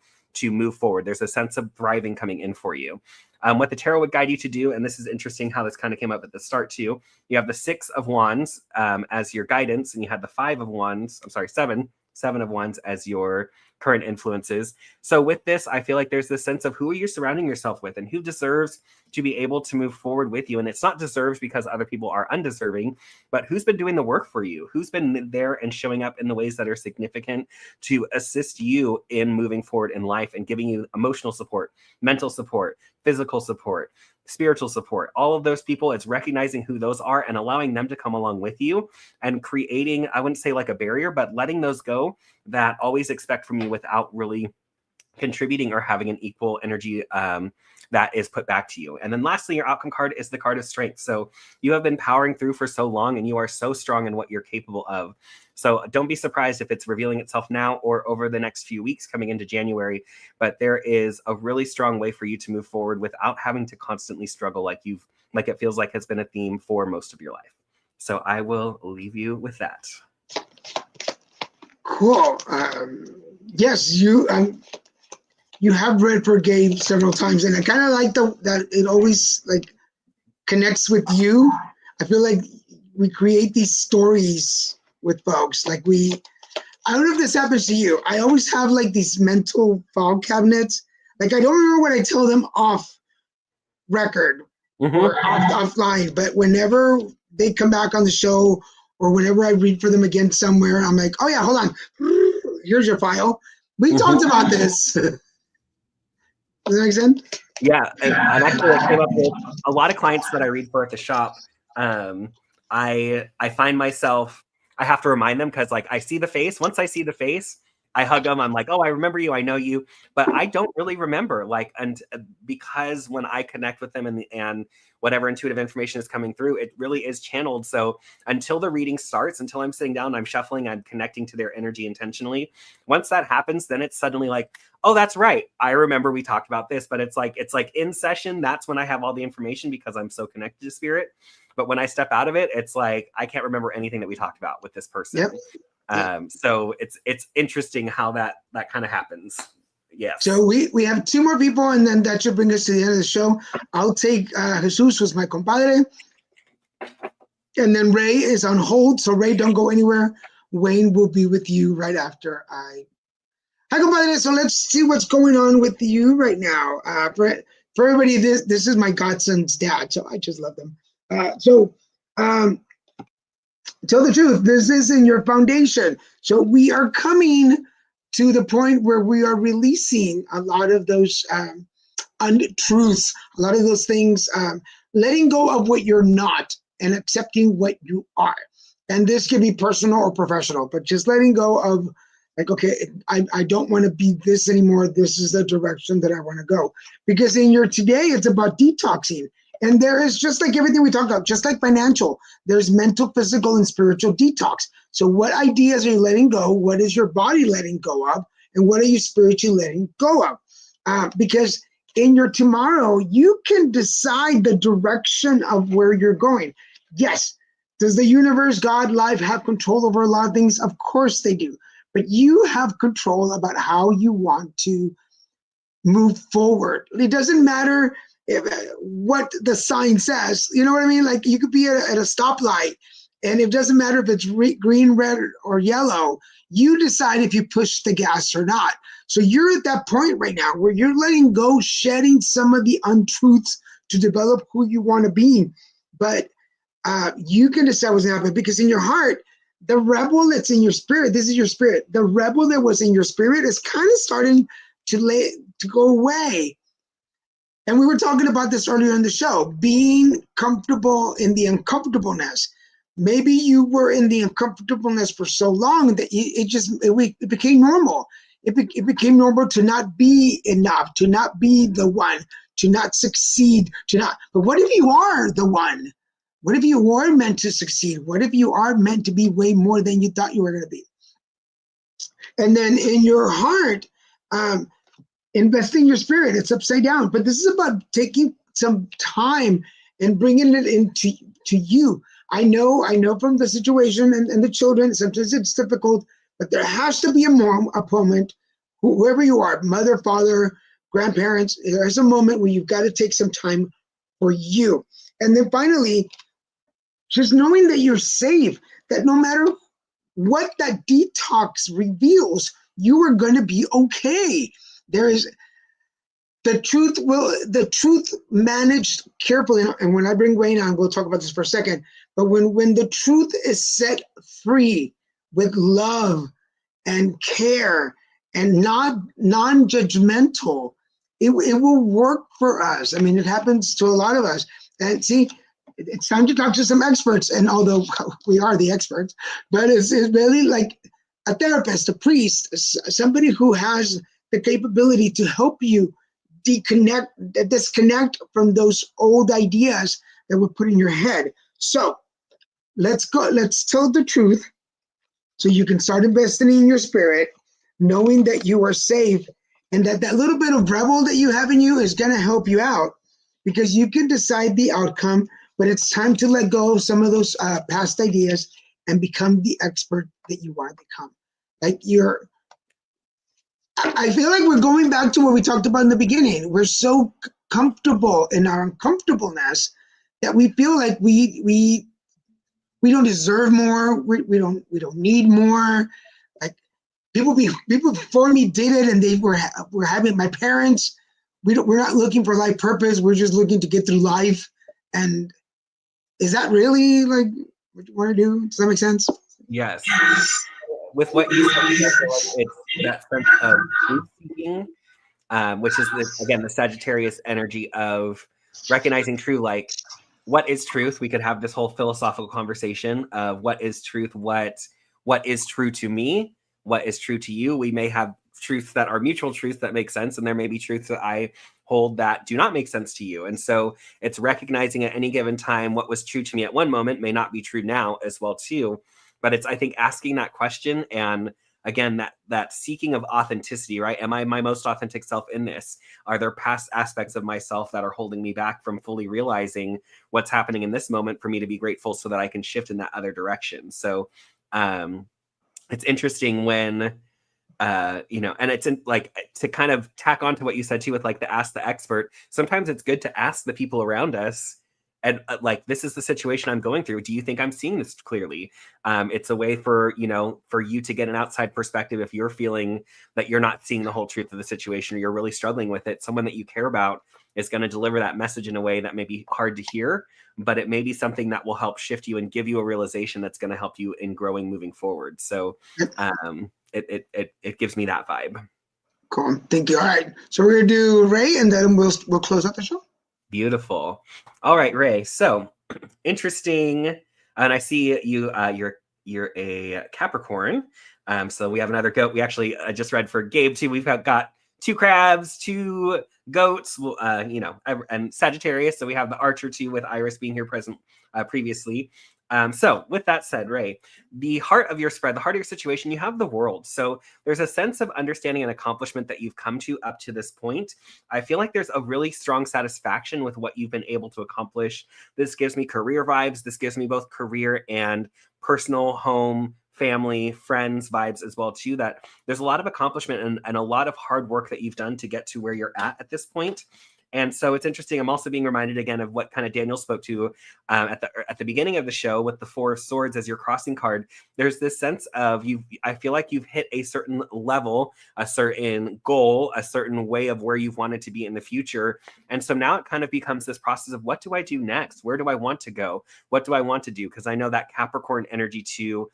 move forward. There's a sense of thriving coming in for you. What the tarot would guide you to do, and this is interesting how this kind of came up at the start too, you have the 6 of Wands as your guidance, and you had the 5 of Wands, I'm sorry, 7 of Wands as your current influences. So with this, I feel like there's this sense of who are you surrounding yourself with and who deserves to be able to move forward with you. And it's not deserves because other people are undeserving, but who's been doing the work for you? Who's been there and showing up in the ways that are significant to assist you in moving forward in life and giving you emotional support, mental support, physical support, spiritual support, all of those people. It's recognizing who those are and allowing them to come along with you and creating, I wouldn't say like a barrier, but letting those go that always expect from you without really contributing or having an equal energy that is put back to you. And then lastly, your outcome card is the card of strength. So you have been powering through for so long and you are so strong in what you're capable of. So don't be surprised if it's revealing itself now or over the next few weeks coming into January, but there is a really strong way for you to move forward without having to constantly struggle like it feels like has been a theme for most of your life. So I will leave you with that. Cool. Yes, you have read Forgave several times, and I kind of like that it always like connects with you. I feel like we create these stories with folks. Like I don't know if this happens to you. I always have like these mental file cabinets. Like I don't remember what I tell them off record or offline, but whenever they come back on the show or whenever I read for them again somewhere, I'm like, oh yeah, hold on. Here's your file. We talked about this. Does that make sense? Yeah, and actually I came up with a lot of clients that I read for at the shop. I find myself, I have to remind them because like I see the face. Once I see the face, I hug them. I'm like, oh, I remember you. I know you, but I don't really remember. Like, and because when I connect with them and whatever intuitive information is coming through, it really is channeled. So until the reading starts, until I'm sitting down, I'm shuffling, I'm connecting to their energy intentionally. Once that happens, then it's suddenly like, oh, that's right. I remember we talked about this, but it's like in session. That's when I have all the information because I'm so connected to spirit. But when I step out of it, it's like, I can't remember anything that we talked about with this person. Yep. So it's interesting how that kind of happens. Yes. So we have 2 more people, and then that should bring us to the end of the show. I'll take Jesus, who's my compadre. And then Ray is on hold. So Ray, don't go anywhere. Wayne will be with you right after Hi, compadre. So let's see what's going on with you right now. For everybody, this is my godson's dad. So I just love them. Tell the truth, this is in your foundation. So we are coming to the point where we are releasing a lot of those untruths, a lot of those things, letting go of what you're not and accepting what you are. And this can be personal or professional, but just letting go of like, okay, I don't want to be this anymore. This is the direction that I want to go. Because in your today, it's about detoxing. And there is, just like everything we talked about, just like financial, there's mental, physical, and spiritual detox. So what ideas are you letting go? What is your body letting go of? And what are you spiritually letting go of? Because in your tomorrow, you can decide the direction of where you're going. Yes. Does the universe, God, life have control over a lot of things? Of course they do. But you have control about how you want to move forward. It doesn't matter what the sign says, you know what I mean? Like you could be at a stoplight and it doesn't matter if it's green, red, or yellow, you decide if you push the gas or not. So you're at that point right now where you're letting go, shedding some of the untruths to develop who you want to be. But you can decide what's going to happen because in your heart, the rebel that's in your spirit, this is your spirit, the rebel that was in your spirit is kind of starting to go away. And we were talking about this earlier in the show, being comfortable in the uncomfortableness. Maybe you were in the uncomfortableness for so long that it became normal. It became normal to not be enough, to not be the one, to not succeed, but what if you are the one? What if you are meant to succeed? What if you are meant to be way more than you thought you were going to be? And then in your heart, investing your spirit, it's upside down. But this is about taking some time and bringing it into you. I know from the situation and the children, sometimes it's difficult, but there has to be a moment, whoever you are, mother, father, grandparents, there's a moment where you've got to take some time for you. And then finally, just knowing that you're safe, that no matter what that detox reveals, you are going to be okay. There is the truth managed carefully. And when I bring Wayne on, we'll talk about this for a second. But when the truth is set free with love and care and non-judgmental, it will work for us. I mean, it happens to a lot of us. And see, it's time to talk to some experts. And although we are the experts, but it's really like a therapist, a priest, somebody who has the capability to help you disconnect from those old ideas that were put in your head. So let's tell the truth so you can start investing in your spirit, knowing that you are safe and that little bit of rebel that you have in you is going to help you out, because you can decide the outcome, but it's time to let go of some of those past ideas and become the expert that you want to become. I feel like we're going back to what we talked about in the beginning. We're so comfortable in our uncomfortableness that we feel like we don't deserve more. We don't need more. Like people before me did it, and they were having, my parents. We're not looking for life purpose. We're just looking to get through life. And is that really like what you want to do? Does that make sense? Yes. With what you said, I feel like it's that sense of truth seeking, which is the Sagittarius energy of recognizing true, like, what is truth? We could have this whole philosophical conversation of what is truth, what is true to me, what is true to you. We may have truths that are mutual truths that make sense, and there may be truths that I hold that do not make sense to you. And so it's recognizing at any given time what was true to me at one moment may not be true now as well too. But it's, I think, asking that question, and again, that seeking of authenticity, right? Am I my most authentic self in this? Are there past aspects of myself that are holding me back from fully realizing what's happening in this moment for me to be grateful so that I can shift in that other direction? So it's interesting when, and it's like to kind of tack on to what you said too with like the ask the expert. Sometimes it's good to ask the people around us, and like, this is the situation I'm going through. Do you think I'm seeing this clearly? It's a way for you to get an outside perspective if you're feeling that you're not seeing the whole truth of the situation, or you're really struggling with it. Someone that you care about is going to deliver that message in a way that may be hard to hear, but it may be something that will help shift you and give you a realization that's going to help you in growing moving forward. So it gives me that vibe. Cool. Thank you. All right. So we're going to do Ray, and then we'll close out the show. Beautiful. All right, Ray. So interesting. And I see you, you're a Capricorn. So we have another goat. We actually just read for Gabe too. We've got 2 crabs, 2 goats, and Sagittarius. So we have the Archer too, with Iris being here present previously. So with that said, Ray, the heart of your spread, the heart of your situation, you have the world. So there's a sense of understanding and accomplishment that you've come to up to this point. I feel like there's a really strong satisfaction with what you've been able to accomplish. This gives me career vibes. This gives me both career and personal, home, family, friends vibes as well too, that there's a lot of accomplishment and a lot of hard work that you've done to get to where you're at this point. And so it's interesting. I'm also being reminded again of what kind of Daniel spoke to at the beginning of the show with the 4 of Swords as your crossing card. There's this sense of I feel like you've hit a certain level, a certain goal, a certain way of where you've wanted to be in the future. And so now it kind of becomes this process of, what do I do next? Where do I want to go? What do I want to do? Because I know that Capricorn energy too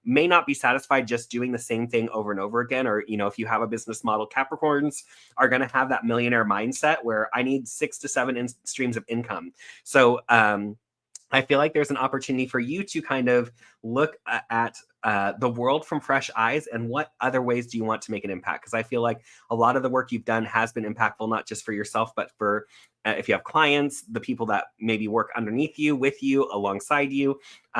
may not be satisfied just doing the same thing over and over again. Or, if you have a business model, Capricorns are going to have that millionaire mindset where I need 6 to 7 streams of income. So I feel like there's an opportunity for you to kind of look at the world from fresh eyes, and what other ways do you want to make an impact? Because I feel like a lot of the work you've done has been impactful, not just for yourself, but for if you have clients, the people that maybe work underneath you, with you, alongside you.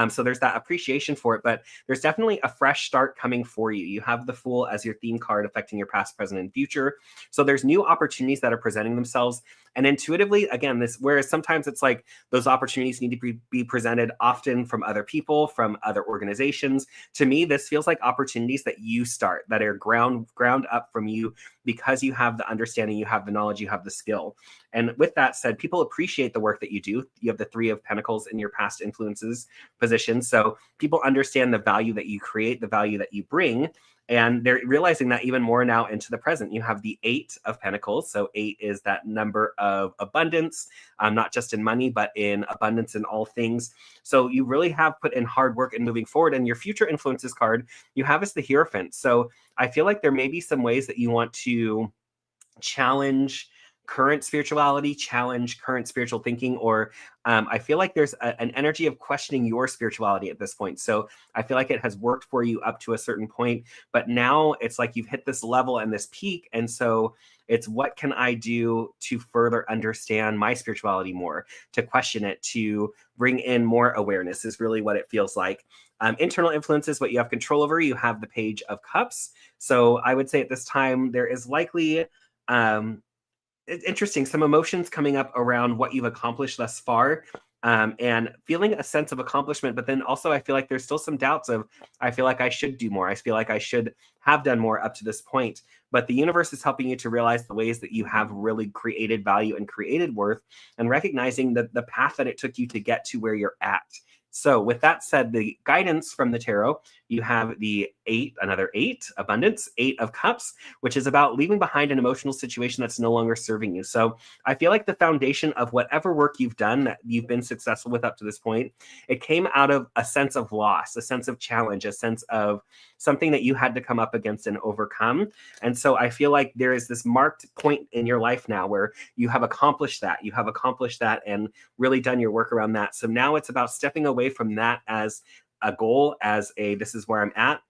So there's that appreciation for it, but there's definitely a fresh start coming for you. You have the Fool as your theme card affecting your past, present, and future. So there's new opportunities that are presenting themselves. And intuitively, again, whereas sometimes it's like those opportunities need to be presented often from other people, from other organizations. To me, this feels like opportunities that you start, that are ground up from you, because you have the understanding, you have the knowledge, you have the skill. And with that said, people appreciate the work that you do. You have the Three of Pentacles in your past influences position. So people understand the value that you create, the value that you bring. And they're realizing that even more now into the present. You have the Eight of Pentacles. So 8 is that number of abundance, not just in money, but in abundance in all things. So you really have put in hard work in moving forward. And your future influences card, you have as the Hierophant. So I feel like there may be some ways that you want to challenge current spirituality, challenge current spiritual thinking, or I feel like there's an energy of questioning your spirituality at this point. So I feel like it has worked for you up to a certain point, but now it's like you've hit this level and this peak. And so it's, what can I do to further understand my spirituality more, to question it, to bring in more awareness, is really what it feels like. Internal influences, what you have control over, you have the Page of Cups. So I would say at this time, there is likely, it's interesting, some emotions coming up around what you've accomplished thus far, and feeling a sense of accomplishment. But then also I feel like there's still some doubts of, I feel like I should do more. I feel like I should have done more up to this point. But the universe is helping you to realize the ways that you have really created value and created worth, and recognizing the path that it took you to get to where you're at. So with that said, the guidance from the tarot, you have the 8, another 8, abundance, 8 of Cups, which is about leaving behind an emotional situation that's no longer serving you. So I feel like the foundation of whatever work you've done that you've been successful with up to this point, it came out of a sense of loss, a sense of challenge, a sense of something that you had to come up against and overcome. And so I feel like there is this marked point in your life now where you have accomplished that. You have accomplished that and really done your work around that. So now it's about stepping away from that as a goal, as a, this is where I'm at.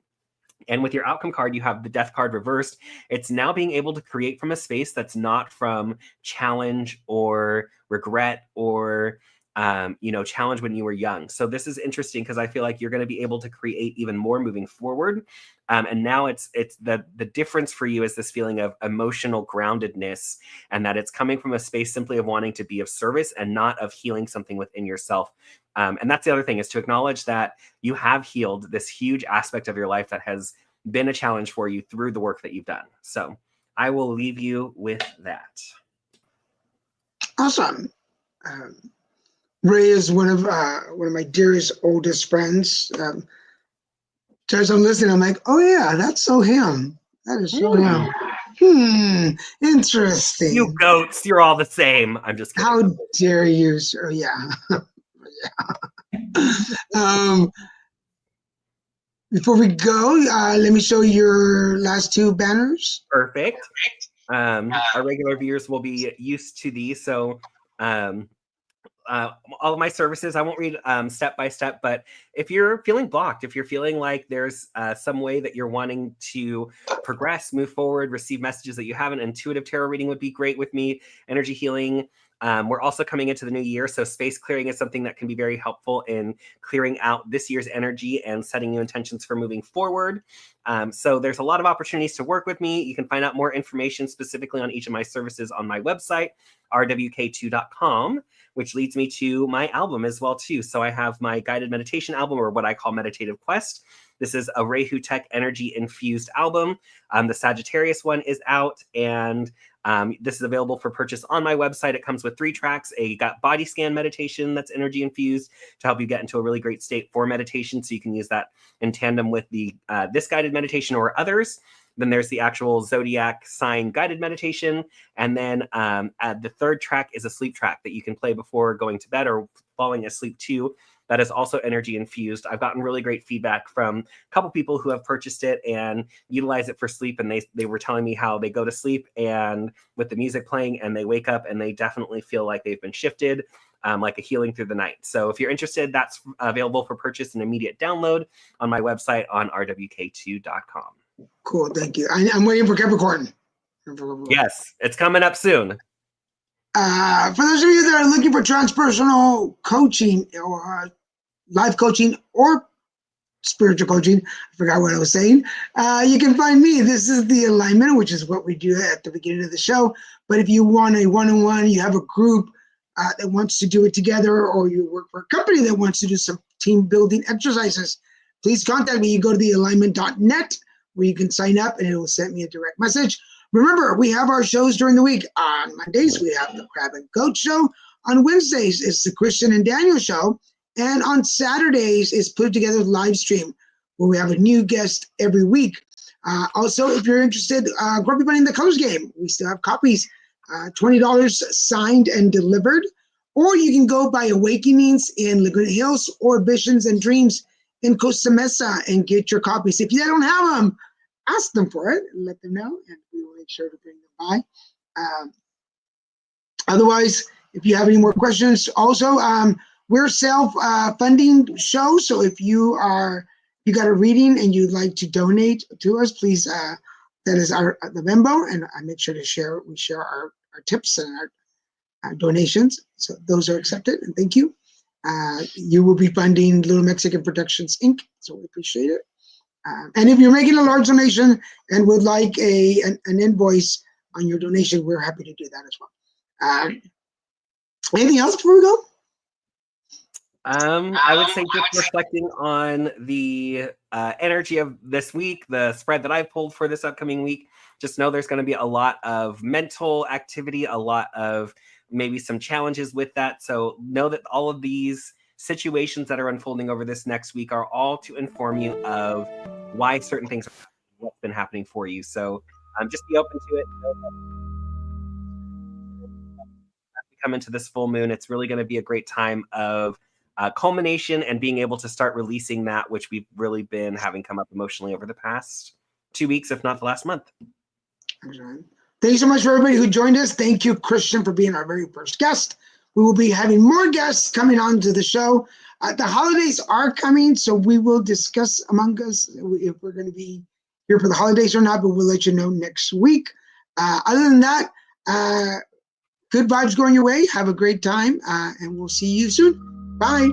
And with your outcome card, you have the Death card reversed. It's now being able to create from a space that's not from challenge or regret or challenge when you were young. So this is interesting because I feel like you're going to be able to create even more moving forward. And now it's the difference for you is this feeling of emotional groundedness, and that it's coming from a space simply of wanting to be of service and not of healing something within yourself. And that's the other thing, is to acknowledge that you have healed this huge aspect of your life that has been a challenge for you through the work that you've done. So I will leave you with that. Awesome. Ray is one of my dearest, oldest friends. As I'm listening, I'm like, oh yeah, that's so him. That is so him. Interesting. You goats, you're all the same. I'm just kidding. How dare you, sir? Yeah. Before we go, let me show your last 2 banners. Perfect. Our regular viewers will be used to these. So all of my services, I won't read step by step, but if you're feeling blocked, if you're feeling like there's some way that you're wanting to progress, move forward, receive messages that you haven't, intuitive tarot reading would be great with me, energy healing. We're also coming into the new year, so space clearing is something that can be very helpful in clearing out this year's energy and setting new intentions for moving forward. So there's a lot of opportunities to work with me. You can find out more information specifically on each of my services on my website, rwk2.com, which leads me to my album as well too. So I have my guided meditation album, or what I call Meditative Quest. This is a Rehu Tech energy infused album. The Sagittarius one is out, and this is available for purchase on my website. It comes with 3 tracks, a body scan meditation that's energy infused to help you get into a really great state for meditation. So you can use that in tandem with the this guided meditation or others. Then there's the actual zodiac sign guided meditation. And then the 3rd track is a sleep track that you can play before going to bed or falling asleep too. That is also energy infused. I've gotten really great feedback from a couple people who have purchased it and utilize it for sleep. And they were telling me how they go to sleep and with the music playing and they wake up and they definitely feel like they've been shifted. like a healing through the night. So if you're interested, that's available for purchase and immediate download on my website on rwk2.com. Cool, thank you. I'm waiting for Capricorn. Yes, it's coming up soon. For those of you that are looking for transpersonal coaching or life coaching or spiritual coaching, I forgot what I was saying, you can find me. This is the alignment, which is what we do at the beginning of the show. But if you want a one-on-one, you have a group that wants to do it together, or you work for a company that wants to do some team building exercises, please contact me. You go to thealignment.net where you can sign up and it will send me a direct message. Remember, we have our shows during the week. On Mondays, we have the Crab and Goat Show. On Wednesdays, it's the Christian and Daniel Show. And on Saturdays, it's put together live stream where we have a new guest every week. Also, if you're interested, Grumpy Bunny in the Colors game, we still have copies. $20 signed and delivered. Or you can go by Awakenings in Laguna Hills or Visions and Dreams in Costa Mesa and get your copies. If you don't have them, ask them for it and let them know, and we will make sure to bring them by. Otherwise, if you have any more questions, also, we're self-funding show. So if you got a reading and you'd like to donate to us, please, that is the Venmo, and I make sure to we share our tips and our donations. So those are accepted, and thank you. You will be funding Little Mexican Productions, Inc., so we appreciate it. And if you're making a large donation and would like an invoice on your donation, we're happy to do that as well. Anything else before we go? I would say just reflecting on the energy of this week, the spread that I've pulled for this upcoming week, just know there's going to be a lot of mental activity, a lot of maybe some challenges with that. So know that all of these situations that are unfolding over this next week are all to inform you of why certain things are happening, what's been happening for you. So just be open to it. As we come into this full moon, it's really going to be a great time of culmination and being able to start releasing that which we've really been having come up emotionally over the past 2 weeks, if not the last month. Thank you so much for everybody who joined us. Thank you, Christian, for being our very first guest. We will be having more guests coming on to the show. The holidays are coming, so we will discuss among us if we're going to be here for the holidays or not, but we'll let you know next week. Other than that, good vibes going your way. Have a great time, and we'll see you soon. Bye.